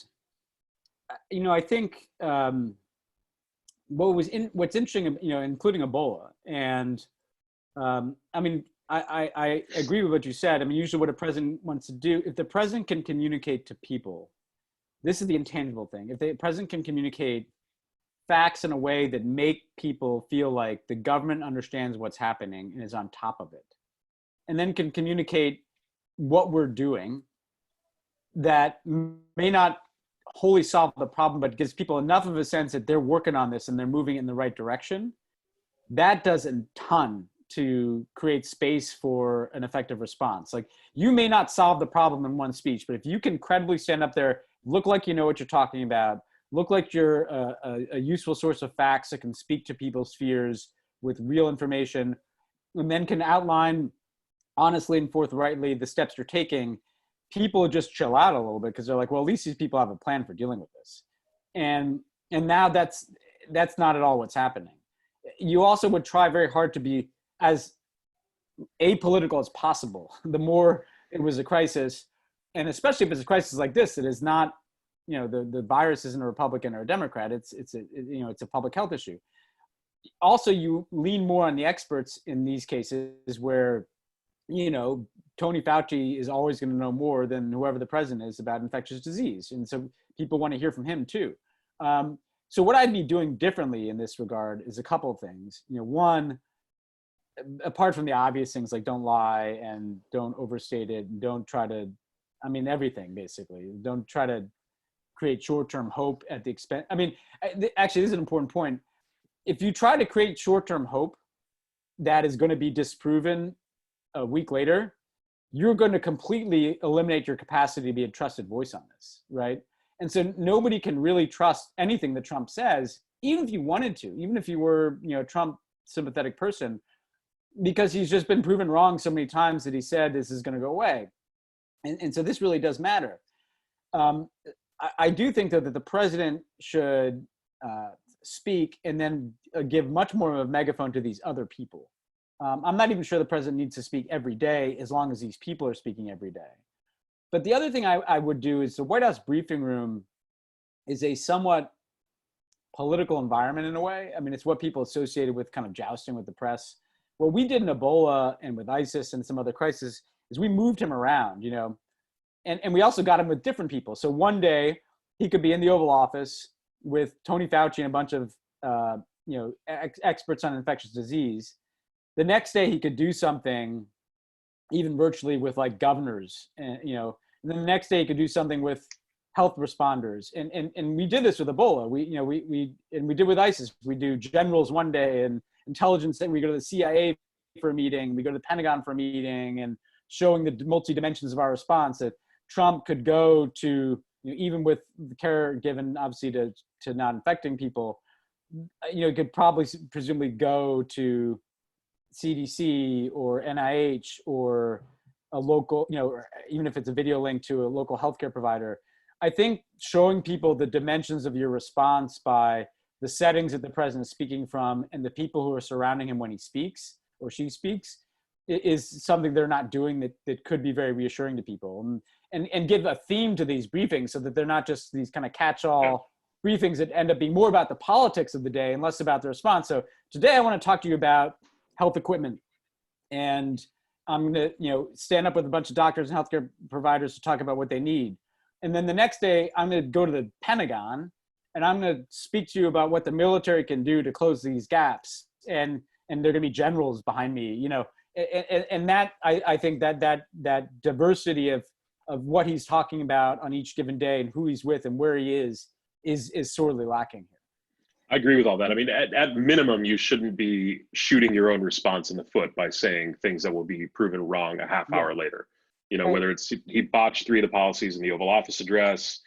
I think what's interesting, including Ebola, and I mean, I agree with what you said. I mean, usually what a president wants to do, if the president can communicate to people, this is the intangible thing. If the president can communicate facts in a way that make people feel like the government understands what's happening and is on top of it, and then can communicate what we're doing, that may not wholly solve the problem, but gives people enough of a sense that they're working on this and they're moving in the right direction, that does a ton to create space for an effective response. Like, you may not solve the problem in one speech, but if you can credibly stand up there, look like you know what you're talking about, look like you're a useful source of facts that can speak to people's fears with real information, and then can outline honestly and forthrightly the steps you're taking, people just chill out a little bit because they're like, well, at least these people have a plan for dealing with this. And now that's not at all what's happening. You also would try very hard to be as apolitical as possible. The more it was a crisis, and especially if it's a crisis like this, it is not, the virus isn't a Republican or a Democrat. It's a public health issue. Also, you lean more on the experts in these cases where, Tony Fauci is always going to know more than whoever the president is about infectious disease. And so people want to hear from him too. So what I'd be doing differently in this regard is a couple of things. One, apart from the obvious things like don't lie and don't overstate it, and don't try to, everything basically. Don't try to create short-term hope at the expense. Actually, this is an important point. If you try to create short-term hope that is going to be disproven a week later, you're going to completely eliminate your capacity to be a trusted voice on this, right? And so nobody can really trust anything that Trump says, even if you wanted to, even if you were, Trump sympathetic person, because he's just been proven wrong so many times that he said this is going to go away. And so this really does matter. I do think, though, that the president should speak and then give much more of a megaphone to these other people. I'm not even sure the president needs to speak every day, as long as these people are speaking every day. But the other thing I would do is, the White House briefing room is a somewhat political environment in a way. I mean, it's what people associated with kind of jousting with the press. What we did in Ebola and with ISIS and some other crises is we moved him around, and we also got him with different people. So one day he could be in the Oval Office with Tony Fauci and a bunch of experts on infectious disease. The next day he could do something even virtually with like governors, and then the next day he could do something with health responders. And we did this with Ebola. We did with ISIS. We do generals one day and intelligence. We go to the CIA for a meeting. We go to the Pentagon for a meeting, and showing the multi-dimensions of our response, that Trump could go to, even with the care given obviously to not infecting people, could probably presumably go to CDC or NIH or a local, or even if it's a video link to a local healthcare provider. I think showing people the dimensions of your response by the settings that the president is speaking from and the people who are surrounding him when he speaks or she speaks is something they're not doing that could be very reassuring to people, and give a theme to these briefings so that they're not just these kind of catch-all briefings that end up being more about the politics of the day and less about the response. So today I want to talk to you about health equipment, and I'm going to stand up with a bunch of doctors and healthcare providers to talk about what they need. And then the next day I'm going to go to the Pentagon and I'm going to speak to you about what the military can do to close these gaps. And there are going to be generals behind me, and that I think that diversity of what he's talking about on each given day and who he's with and where he is sorely lacking here. I agree with all that. I mean, at minimum, you shouldn't be shooting your own response in the foot by saying things that will be proven wrong a half hour later. Whether it's he botched 3 of the policies in the Oval Office address.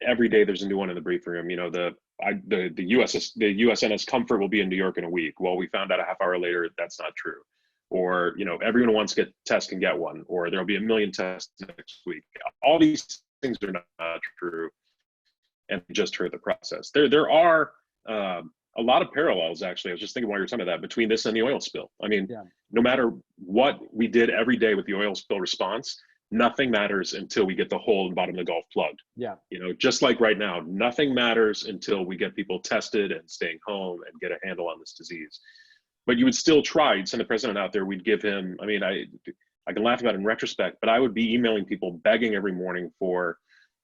Every day there's a new one in the briefing room. The USNS Comfort will be in New York in a week. Well, we found out a half hour later that's not true. Or everyone who wants to get tests can get one. Or there'll be 1 million tests next week. All these things are not true, and just hurt the process. There are a lot of parallels, actually. I was just thinking while you were talking about that, between this and the oil spill. I mean, no matter what we did every day with the oil spill response, nothing matters until we get the hole in the bottom of the Gulf plugged. Just like right now, nothing matters until we get people tested and staying home and get a handle on this disease. But you would still try. You'd send the president out there. We'd give him, I mean, I can laugh about it in retrospect, but I would be emailing people begging every morning for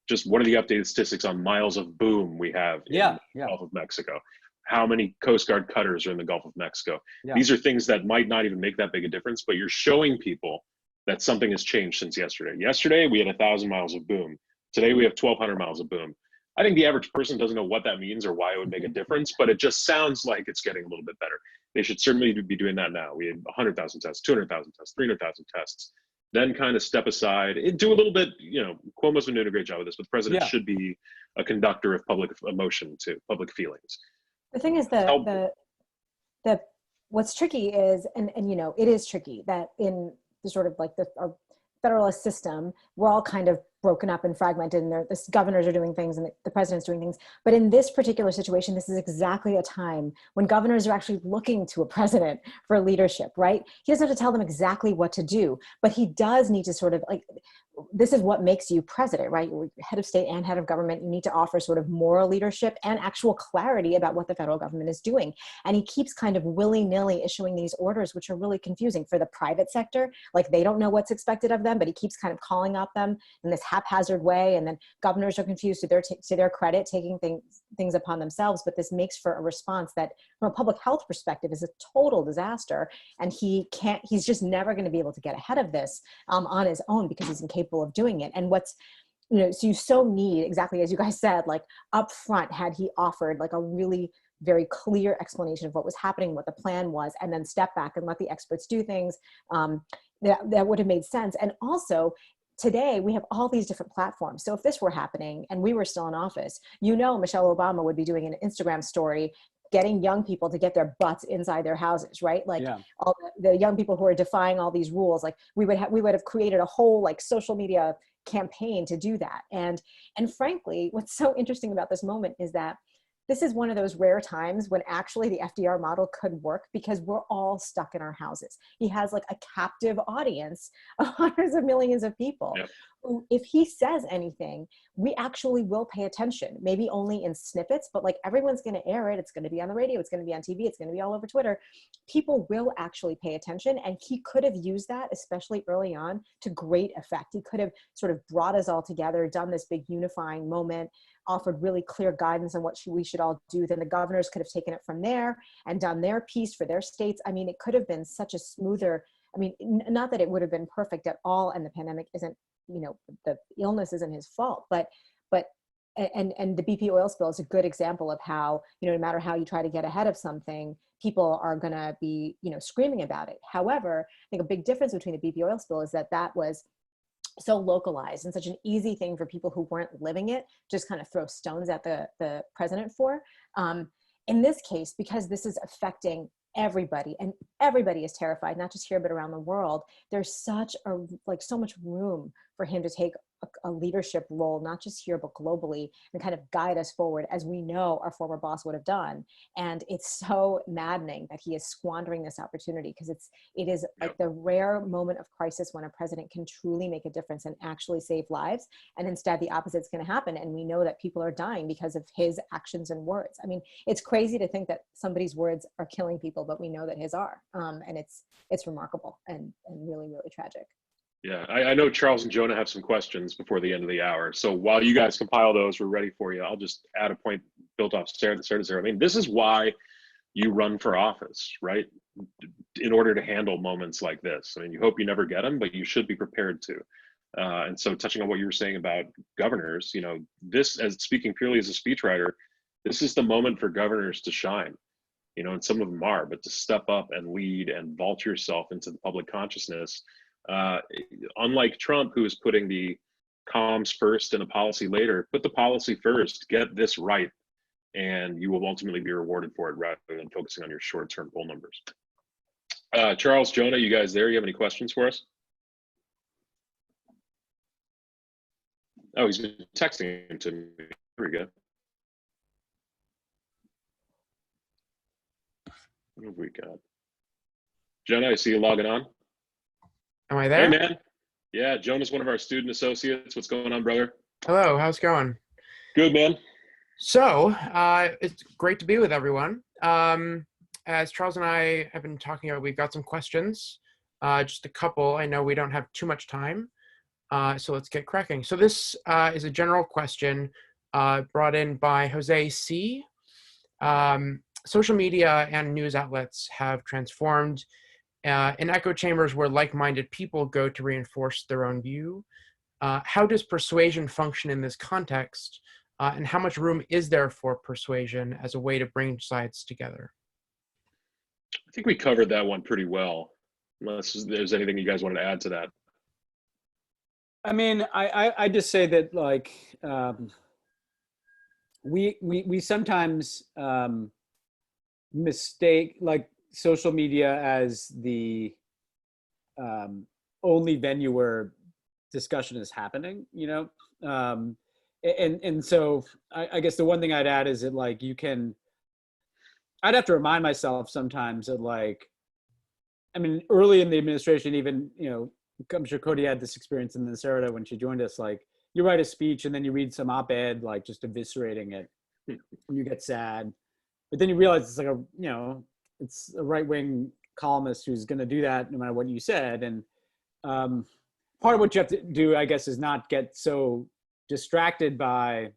just what are the updated statistics on miles of boom we have in the Gulf of Mexico? How many Coast Guard cutters are in the Gulf of Mexico? These are things that might not even make that big a difference, but you're showing people that something has changed since yesterday. Yesterday, we had 1,000 miles of boom. Today, we have 1,200 miles of boom. I think the average person doesn't know what that means or why it would make a difference, but it just sounds like it's getting a little bit better. They should certainly be doing that now. We had 100,000 tests, 200,000 tests, 300,000 tests. Then kind of step aside, do a little bit, Cuomo's been doing a great job with this, but the president should be a conductor of public emotion too, public feelings. The thing is what's tricky is, and it is tricky that in the sort of like our federalist system, we're all kind of broken up and fragmented, and the governors are doing things and the president's doing things. But in this particular situation, this is exactly a time when governors are actually looking to a president for leadership, right? He doesn't have to tell them exactly what to do, but he does need to sort of this is what makes you president, right? You're head of state and head of government. You need to offer sort of moral leadership and actual clarity about what the federal government is doing. And he keeps kind of willy-nilly issuing these orders, which are really confusing for the private sector. Like they don't know what's expected of them, but he keeps kind of calling out them in this haphazard way. And then governors are confused to their credit, taking things upon themselves. But this makes for a response that from a public health perspective is a total disaster. And he's just never going to be able to get ahead of this on his own because he's incapable of doing it. And so you need, exactly as you guys said, like up front, had he offered like a really very clear explanation of what was happening, what the plan was, and then step back and let the experts do things, that would have made sense. And also, today we have all these different platforms. So if this were happening and we were still in office, Michelle Obama would be doing an Instagram story getting young people to get their butts inside their houses, right? Like all the young people who are defying all these rules, like we would have created a whole like social media campaign to do that. And frankly, what's so interesting about this moment is that this is one of those rare times when actually the FDR model could work, because we're all stuck in our houses. He has like a captive audience of hundreds of millions of people. Yep. Who, if he says anything, we actually will pay attention, maybe only in snippets, but like everyone's going to air it. It's going to be on the radio. It's going to be on TV. It's going to be all over Twitter. People will actually pay attention. And he could have used that, especially early on, to great effect. He could have sort of brought us all together, done this big unifying moment, offered really clear guidance on what we should all do. Then the governors could have taken it from there and done their piece for their states. I mean, it could have been such a smoother, I mean, not that it would have been perfect at all, and the pandemic isn't, you know, the illness isn't his fault, but and the BP oil spill is a good example of how, you know, no matter how you try to get ahead of something, people are going to be, you know, screaming about it. However, I think a big difference between the BP oil spill is that that was so localized and such an easy thing for people who weren't living it, just kind of throw stones at the president for. In this case, because this is affecting everybody and everybody is terrified, not just here, but around the world, there's such a, like so much room for him to take a leadership role, not just here, but globally, and kind of guide us forward, as we know our former boss would have done. And it's so maddening that he is squandering this opportunity, because it is like the rare moment of crisis when a president can truly make a difference and actually save lives. And instead the opposite is going to happen. And we know that people are dying because of his actions and words. I mean, it's crazy to think that somebody's words are killing people, but we know that his are. And it's remarkable and really, really tragic. Yeah, I know Charles and Jonah have some questions before the end of the hour. So while you guys compile those, we're ready for you. I'll just add a point built off Sarada's. I mean, this is why you run for office, right? In order to handle moments like this. I mean, you hope you never get them, but you should be prepared to. And so touching on what you were saying about governors, you know, this, as speaking purely as a speechwriter, this is the moment for governors to shine, you know, and some of them are, but to step up and lead and vault yourself into the public consciousness. Unlike Trump, who is putting the comms first and a policy later, put the policy first, get this right, and you will ultimately be rewarded for it rather than focusing on your short-term poll numbers. Charles, Jonah, you guys there? You have any questions for us? Oh, he's been texting him to me. Here we go. What have we got? Jonah, I see you logging on. Am I there? Hey, man. Yeah, Jonah's one of our student associates. What's going on, brother? Hello, how's it going? Good, man. So, it's great to be with everyone. As Charles and I have been talking about, we've got some questions, just a couple. I know we don't have too much time, so let's get cracking. So this is a general question brought in by Jose C. Social media and news outlets have transformed in echo chambers where like-minded people go to reinforce their own view. How does persuasion function in this context? And how much room is there for persuasion as a way to bring sides together? I think we covered that one pretty well, unless there's anything you guys wanted to add to that. I mean, I just say that, like, we sometimes mistake, like, social media as the only venue where discussion is happening, you know? And so I guess the one thing I'd add is that, like, I'd have to remind myself sometimes that, like, I mean, early in the administration, even, you know, I'm sure Cody had this experience in the Sarada when she joined us, like, you write a speech and then you read some op-ed, like, just eviscerating it, and you get sad. But then you realize it's like it's a right-wing columnist who's going to do that no matter what you said. And part of what you have to do, I guess, is not get so distracted by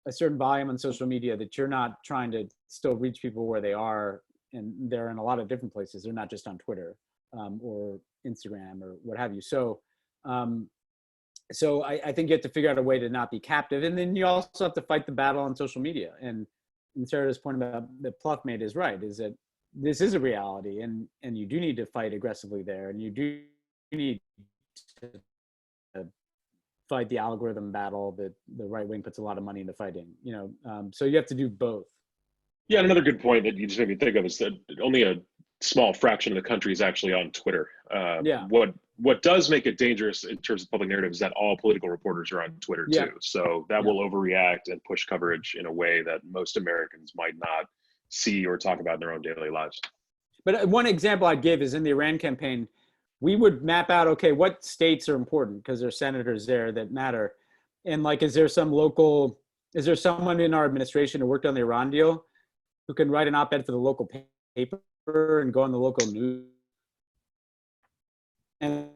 a certain volume on social media that you're not trying to still reach people where they are. And they're in a lot of different places. They're not just on Twitter or Instagram or what have you. So I think you have to figure out a way to not be captive. And then you also have to fight the battle on social media. And Sarada's point about that Pluff made is right, is that this is a reality, and you do need to fight aggressively there, and you do need to fight the algorithm battle that the right wing puts a lot of money into fighting, you know. So you have to do both. Yeah, and another good point that you just made me think of is that only a small fraction of the country is actually on Twitter. Yeah. What does make it dangerous in terms of public narrative is that all political reporters are on Twitter Yeah. too. So that Yeah. will overreact and push coverage in a way that most Americans might not see or talk about in their own daily lives. But one example I'd give is in the Iran campaign, we would map out, okay, what states are important because there's senators there that matter. And like, is there someone in our administration who worked on the Iran deal who can write an op-ed for the local paper and go on the local news? And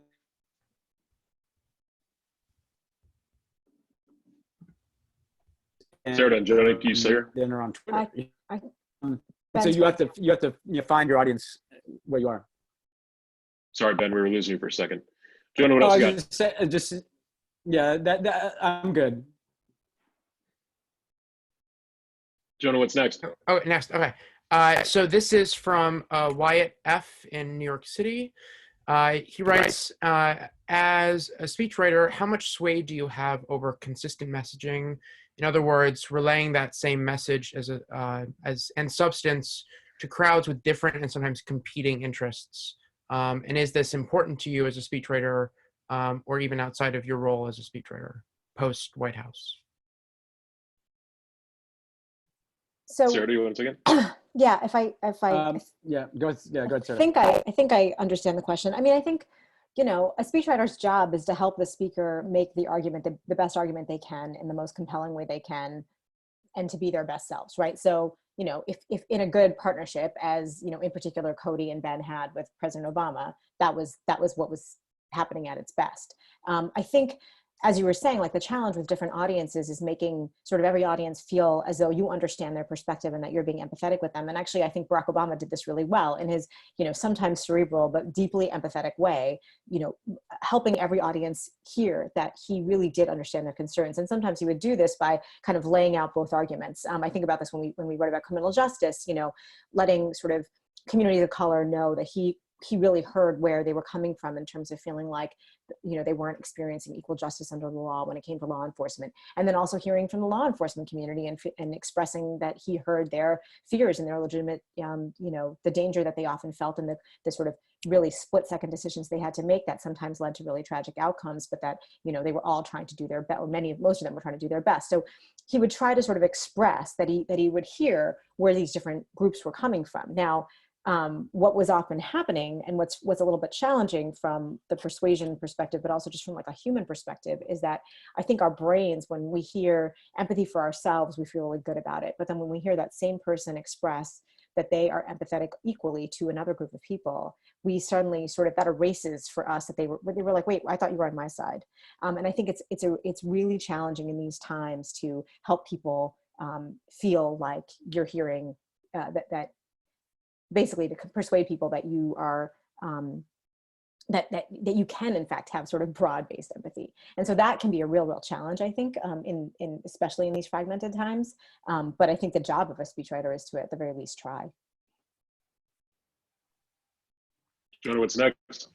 Sarada and Joni, can you say here? then are on Twitter. Ben's So you have to find your audience where you are. Sorry, Ben, we were losing you for a second. Joni, what else you got? Yeah, that I'm good. Jonah, what's next? Oh, next. Okay. So this is from Wyatt F. in New York City. He writes, as a speechwriter, how much sway do you have over consistent messaging? In other words, relaying that same message and substance to crowds with different and sometimes competing interests. And is this important to you as a speechwriter, or even outside of your role as a speechwriter post White House? So Sarah, do you want to take it? yeah, Go ahead, Sarah. I think I understand the question. I mean, I think, a speechwriter's job is to help the speaker make the argument, the best argument they can in the most compelling way they can, and to be their best selves, right? So, if in a good partnership, as, in particular, Cody and Ben had with President Obama, that was what was happening at its best. I think, as you were saying, like the challenge with different audiences is making sort of every audience feel as though you understand their perspective and that you're being empathetic with them. And actually, I think Barack Obama did this really well in his, sometimes cerebral, but deeply empathetic way, helping every audience hear that he really did understand their concerns. And sometimes he would do this by kind of laying out both arguments. I think about this when we wrote about criminal justice, letting sort of communities of color know that he really heard where they were coming from in terms of feeling like, they weren't experiencing equal justice under the law when it came to law enforcement. And then also hearing from the law enforcement community and expressing that he heard their fears and their legitimate, the danger that they often felt and the sort of really split-second decisions they had to make that sometimes led to really tragic outcomes, but that, they were all trying to do their best, or most of them were trying to do their best. So he would try to sort of express that he would hear where these different groups were coming from. Now, what was often happening and what's a little bit challenging from the persuasion perspective, but also just from like a human perspective, is that I think our brains, when we hear empathy for ourselves, we feel really good about it. But then when we hear that same person express that they are empathetic equally to another group of people, we suddenly sort of, that erases for us that they were like, wait, I thought you were on my side. And I think it's really challenging in these times to help people feel like you're hearing that basically to persuade people that you are that you can in fact have sort of broad-based empathy. And so that can be a real challenge, I think, in especially in these fragmented times. But I think the job of a speechwriter is to at the very least try. Jonah, what's next?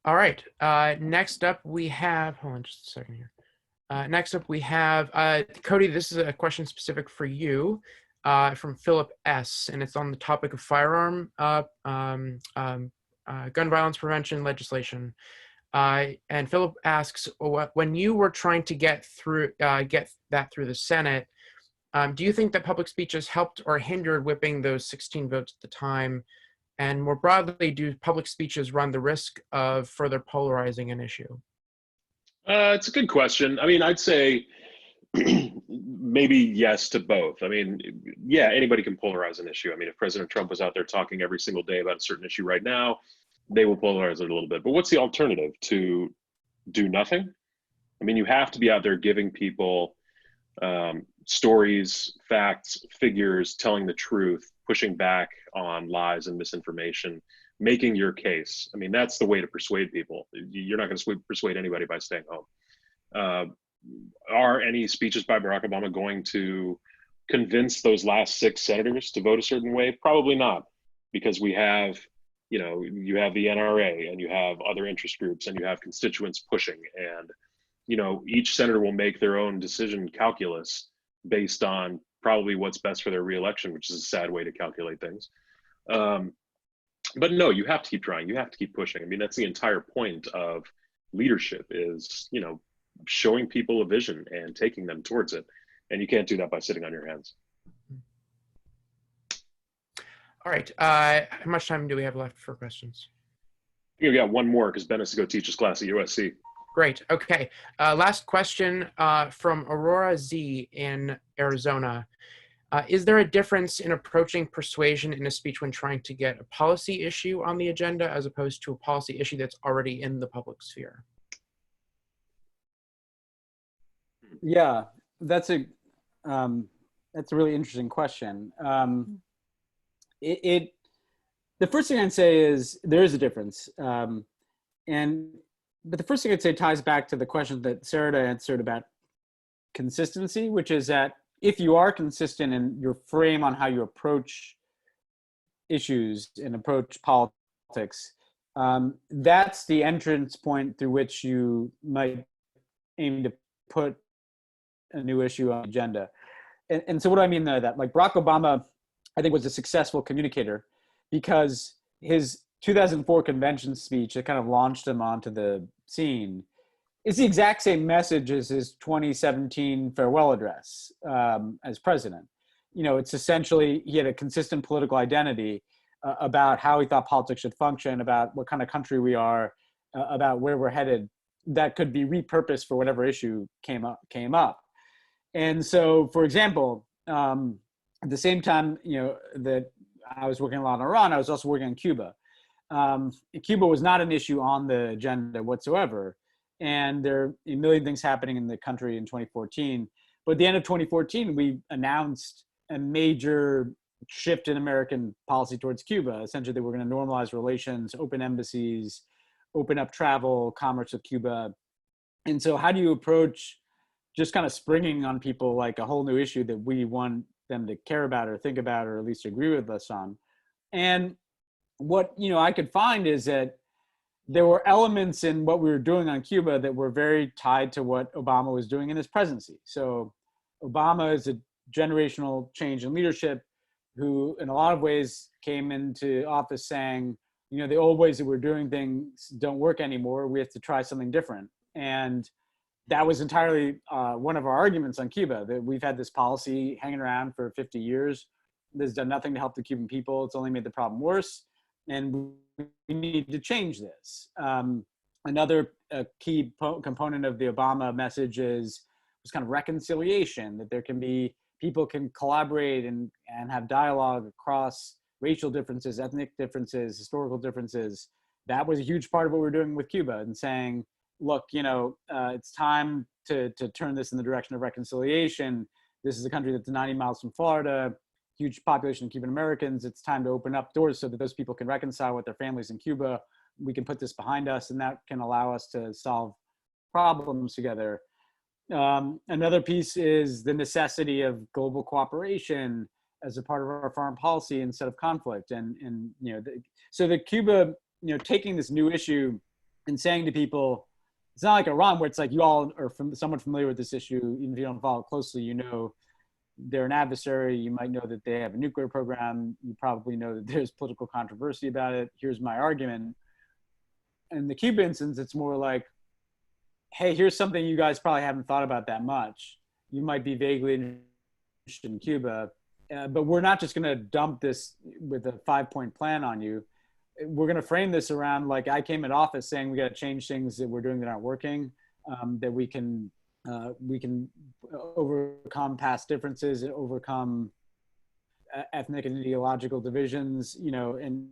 All right. Next up we have, hold on just a second here. Next up we have, Cody, this is a question specific for you. From Philip S., and it's on the topic of firearm gun violence prevention legislation. And Philip asks, when you were trying to get that through the Senate, do you think that public speeches helped or hindered whipping those 16 votes at the time? And more broadly, do public speeches run the risk of further polarizing an issue? It's a good question. I mean, I'd say maybe yes to both. I mean, yeah, anybody can polarize an issue. I mean, if President Trump was out there talking every single day about a certain issue right now, they will polarize it a little bit. But what's the alternative? To do nothing? I mean, you have to be out there giving people stories, facts, figures, telling the truth, pushing back on lies and misinformation, making your case. I mean, that's the way to persuade people. You're not going to persuade anybody by staying home. Are any speeches by Barack Obama going to convince those last 6 senators to vote a certain way? Probably not, because we have, you have the NRA and you have other interest groups and you have constituents pushing, and, each senator will make their own decision calculus based on probably what's best for their reelection, which is a sad way to calculate things. But no, you have to keep trying. You have to keep pushing. I mean, that's the entire point of leadership is, you know, showing people a vision and taking them towards it. And you can't do that by sitting on your hands. All right. How much time do we have left for questions? I think we got one more because Ben has to go teach his class at USC. Great. Okay. Last question from Aurora Z in Arizona. Is there a difference in approaching persuasion in a speech when trying to get a policy issue on the agenda as opposed to a policy issue that's already in the public sphere? Yeah, that's a really interesting question. The first thing I'd say is there is a difference. But the first thing I'd say ties back to the question that Sarada answered about consistency, which is that if you are consistent in your frame on how you approach issues and approach politics, that's the entrance point through which you might aim to put a new issue on the agenda. And so what do I mean by that? Like Barack Obama, I think, was a successful communicator because his 2004 convention speech that kind of launched him onto the scene is the exact same message as his 2017 farewell address as president. You know, it's essentially, he had a consistent political identity about how he thought politics should function, about what kind of country we are, about where we're headed, that could be repurposed for whatever issue came up. And so, for example, at the same time, you know, that I was working a lot on Iran, I was also working on Cuba. Cuba was not an issue on the agenda whatsoever. And there are a million things happening in the country in 2014. But at the end of 2014, we announced a major shift in American policy towards Cuba. Essentially, that we're going to normalize relations, open embassies, open up travel, commerce with Cuba. And so how do you approach just kind of springing on people like a whole new issue that we want them to care about or think about or at least agree with us on? And what, you know, I could find is that there were elements in what we were doing on Cuba that were very tied to what Obama was doing in his presidency. So Obama is a generational change in leadership who in a lot of ways came into office saying, you know, the old ways that we're doing things don't work anymore. We have to try something different. And that was entirely one of our arguments on Cuba, that we've had this policy hanging around for 50 years. That's done nothing to help the Cuban people. It's only made the problem worse. And we need to change this. Another key component of the Obama message was kind of reconciliation, that there can be, people can collaborate and have dialogue across racial differences, ethnic differences, historical differences. That was a huge part of what we're doing with Cuba and saying, look, you know, it's time to turn this in the direction of reconciliation. This is a country that's 90 miles from Florida, huge population of Cuban Americans. It's time to open up doors so that those people can reconcile with their families in Cuba. We can put this behind us, and that can allow us to solve problems together. Another piece is the necessity of global cooperation as a part of our foreign policy instead of conflict. And you know, so the Cuba, you know, taking this new issue and saying to people, it's not like Iran where it's like you all are somewhat familiar with this issue, even if you don't follow it closely, you know, they're an adversary. You might know that they have a nuclear program. You probably know that there's political controversy about it. Here's my argument. In the Cuba instance, it's more like, hey, here's something you guys probably haven't thought about that much. You might be vaguely interested in Cuba, but we're not just going to dump this with a 5-point plan on you. We're going to frame this around, like, I came in office saying we got to change things that we're doing that aren't working, that we can overcome past differences, overcome ethnic and ideological divisions, you know, and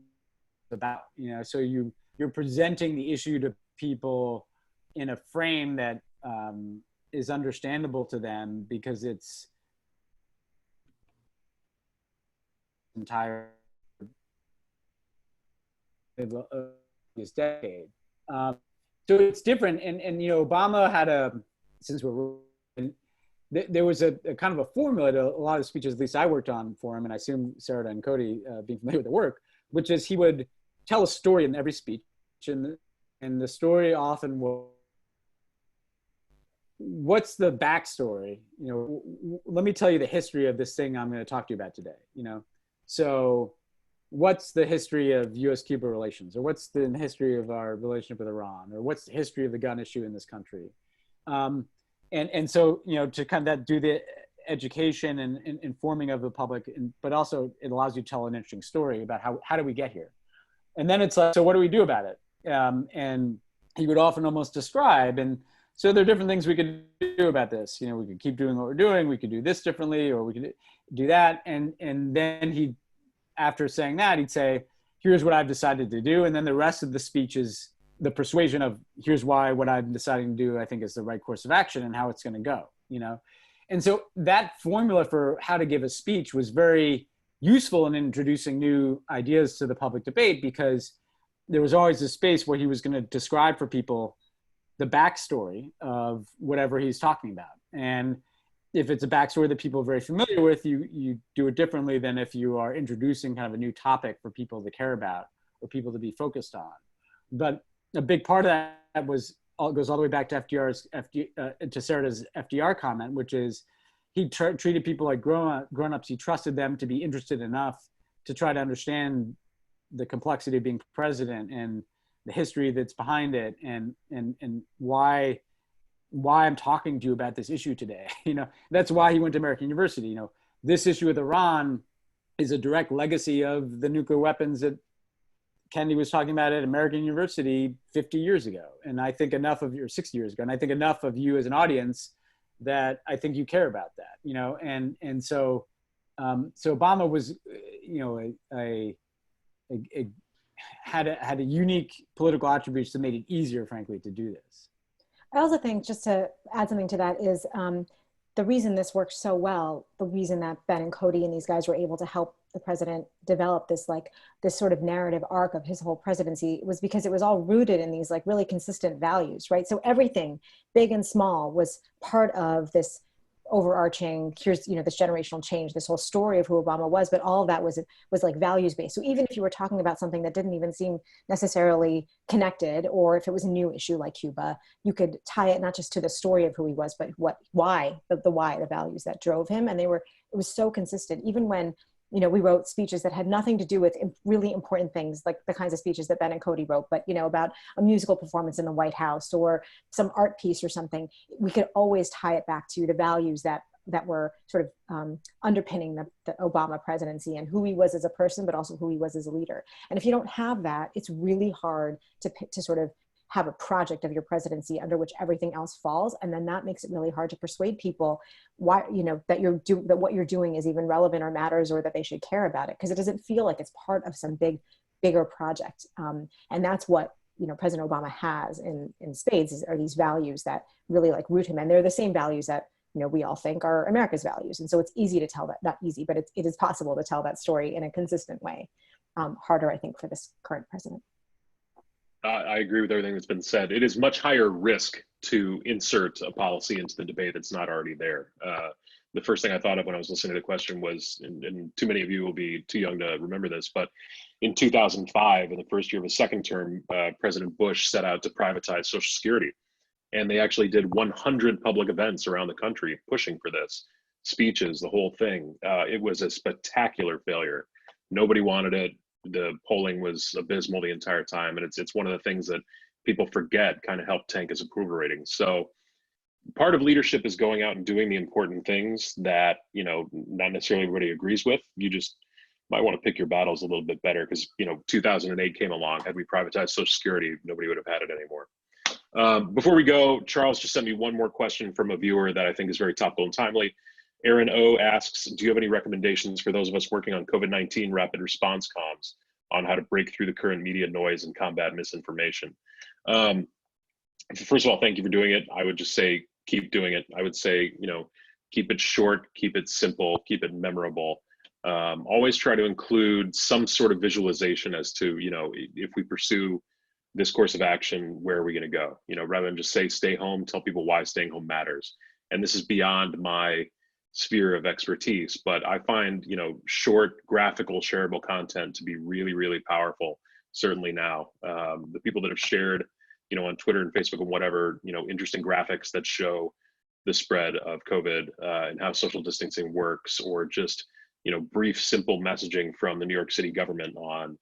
about, you know, so you're presenting the issue to people in a frame that is understandable to them because it's entire this decade. So it's different. And, you know, Obama had since there was a kind of a formula to a lot of speeches, at least I worked on for him, and I assume Sarada and Cody being familiar with the work, which is he would tell a story in every speech, and the story often will what's the backstory? Let me tell you the history of this thing I'm going to talk to you about today. So what's the history of U.S.-Cuba relations, or what's the history of our relationship with Iran, or what's the history of the gun issue in this country? And so, to kind of do the education and informing of the public, but also it allows you to tell an interesting story about how do we get here? And then it's like, so what do we do about it? And he would often almost describe, and so there are different things we could do about this. We could keep doing what we're doing, we could do this differently, or we could do that. And then he, after saying that, he'd say, here's what I've decided to do. And then the rest of the speech is the persuasion of, here's why what I'm deciding to do, I think, is the right course of action and how it's going to go, And so that formula for how to give a speech was very useful in introducing new ideas to the public debate, because there was always a space where he was going to describe for people the backstory of whatever he's talking about. And if it's a backstory that people are very familiar with, you do it differently than if you are introducing kind of a new topic for people to care about or people to be focused on. But a big part of that goes all the way back to to Sarada's FDR comment, which is he treated people like grown-ups. He trusted them to be interested enough to try to understand the complexity of being president and the history that's behind it, and why I'm talking to you about this issue today. That's why he went to American University. This issue with Iran is a direct legacy of the nuclear weapons that Kennedy was talking about at American University 50 years ago. And I think enough of you, 60 years ago, and I think enough of you as an audience that I think you care about that, and so Obama was, had a unique political attributes that made it easier, frankly, to do this. I also think, just to add something to that, is the reason this worked so well, the reason that Ben and Cody and these guys were able to help the president develop this sort of narrative arc of his whole presidency was because it was all rooted in these really consistent values, right? So everything, big and small, was part of this overarching, here's, this generational change, this whole story of who Obama was, but all of that was values based. So even if you were talking about something that didn't even seem necessarily connected, or if it was a new issue like Cuba, you could tie it not just to the story of who he was, but the values that drove him. And it was so consistent, even when, we wrote speeches that had nothing to do with really important things, like the kinds of speeches that Ben and Cody wrote, but, about a musical performance in the White House or some art piece or something. We could always tie it back to the values that were sort of underpinning the Obama presidency and who he was as a person, but also who he was as a leader. And if you don't have that, it's really hard to sort of have a project of your presidency under which everything else falls. And then that makes it really hard to persuade people why, that what you're doing is even relevant or matters, or that they should care about it, because it doesn't feel like it's part of some bigger project. And that's what, President Obama has in spades, are these values that really root him. And they're the same values that, we all think are America's values. And so it's easy to tell that, not easy, but it is possible to tell that story in a consistent way. Harder, I think, for this current president. I agree with everything that's been said. It is much higher risk to insert a policy into the debate that's not already there. The first thing I thought of when I was listening to the question was, and too many of you will be too young to remember this, but in 2005, in the first year of his second term, President Bush set out to privatize Social Security. And they actually did 100 public events around the country pushing for this, speeches, the whole thing. It was a spectacular failure. Nobody wanted it. The polling was abysmal the entire time, and it's one of the things that people forget kind of helped tank his approval rating. So part of leadership is going out and doing the important things that not necessarily everybody agrees with. You just might want to pick your battles a little bit better, because 2008 came along. Had we privatized Social Security, nobody would have had it anymore. Before we go, Charles just sent me one more question from a viewer that I think is very topical and timely. Aaron O asks, do you have any recommendations for those of us working on COVID-19 rapid response comms on how to break through the current media noise and combat misinformation? First of all, thank you for doing it. I would just say, keep doing it. I would say, keep it short, keep it simple, keep it memorable. Always try to include some sort of visualization as to, if we pursue this course of action, where are we going to go? Rather than just say, stay home, tell people why staying home matters. And this is beyond my sphere of expertise, but I find, short, graphical, shareable content to be really, really powerful, certainly now. The people that have shared, on Twitter and Facebook and whatever, interesting graphics that show the spread of COVID and how social distancing works, or just, you know, brief, simple messaging from the New York City government on,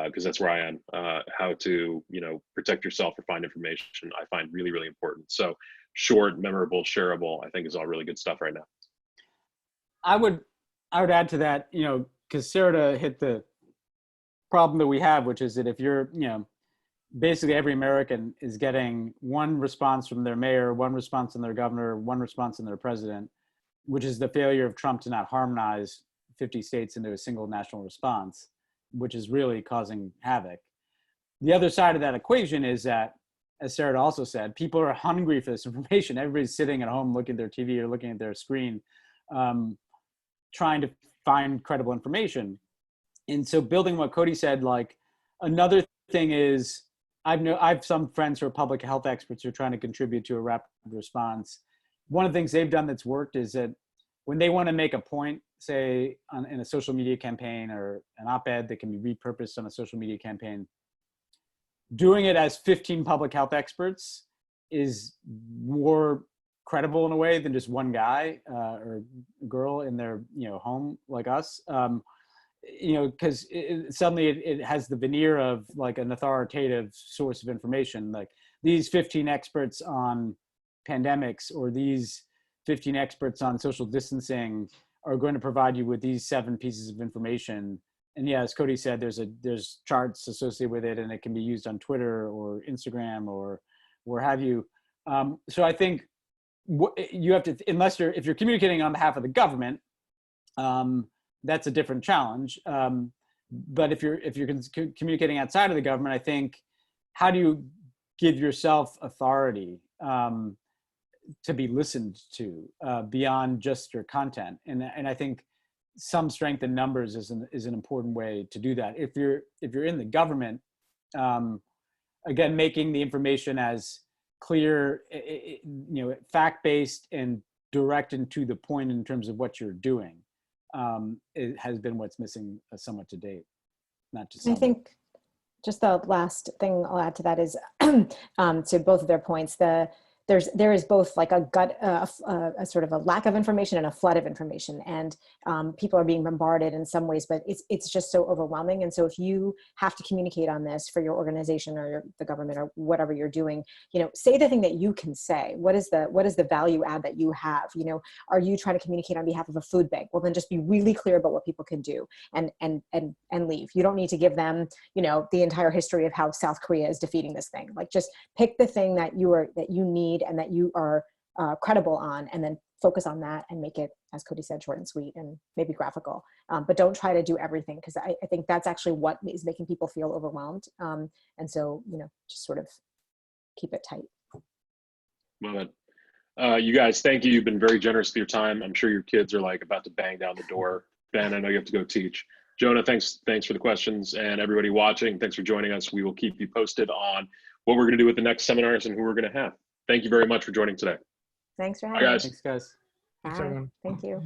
because that's where I am, how to, you know, protect yourself or find information, I find really, really important. So short, memorable, shareable, I think is all really good stuff right now. I would add to that, you know, because Sarada hit the problem that we have, which is that if you're, you know, basically every American is getting one response from their mayor, one response from their governor, one response from their president, which is the failure of Trump to not harmonize 50 states into a single national response, which is really causing havoc. The other side of that equation is that, as Sarada also said, people are hungry for this information. Everybody's sitting at home looking at their TV or looking at their screen, trying to find credible information. And so building what Cody said, like, another thing is, I've some friends who are public health experts who are trying to contribute to a rapid response. One of the things they've done that's worked is that when they want to make a point, say in a social media campaign or an op-ed that can be repurposed on a social media campaign, doing it as 15 public health experts is more credible in a way than just one guy or girl in their, you know, home like us. You know, because suddenly it has the veneer of like an authoritative source of information. Like, these 15 experts on pandemics or these 15 experts on social distancing are going to provide you with these 7 pieces of information. And yeah, as Cody said, there's charts associated with it, and it can be used on Twitter or Instagram or where have you. So I think you have to, if you're communicating on behalf of the government, that's a different challenge. But if you're communicating outside of the government, I think, how do you give yourself authority to be listened to beyond just your content? And I think some strength in numbers is an important way to do that. If you're in the government, again, making the information as clear, you know, fact-based and direct and to the point in terms of what you're doing. It has been what's missing somewhat to date. Not just. I think just the last thing I'll add to that is to both of their points. There is both like a sort of a lack of information and a flood of information, and people are being bombarded in some ways, but it's just so overwhelming. And so if you have to communicate on this for your organization or the government or whatever you're doing, you know, say the thing that you can say. What is the value add that you have? You know, are you trying to communicate on behalf of a food bank? Well, then just be really clear about what people can do and leave. You don't need to give them, you know, the entire history of how South Korea is defeating this thing. Like, just pick the thing that you need and that you are credible on, and then focus on that and make it, as Cody said, short and sweet and maybe graphical. But don't try to do everything, because I think that's actually what is making people feel overwhelmed. And so, you know, just sort of keep it tight. Love it. You guys, thank you. You've been very generous with your time. I'm sure your kids are like about to bang down the door. Ben, I know you have to go teach. Jonah, thanks for the questions, and everybody watching, thanks for joining us. We will keep you posted on what we're going to do with the next seminars and who we're going to have. Thank you very much for joining today. Thanks for having me. Bye, guys. Thanks, guys. Thanks, Bye. everyone. Thank you.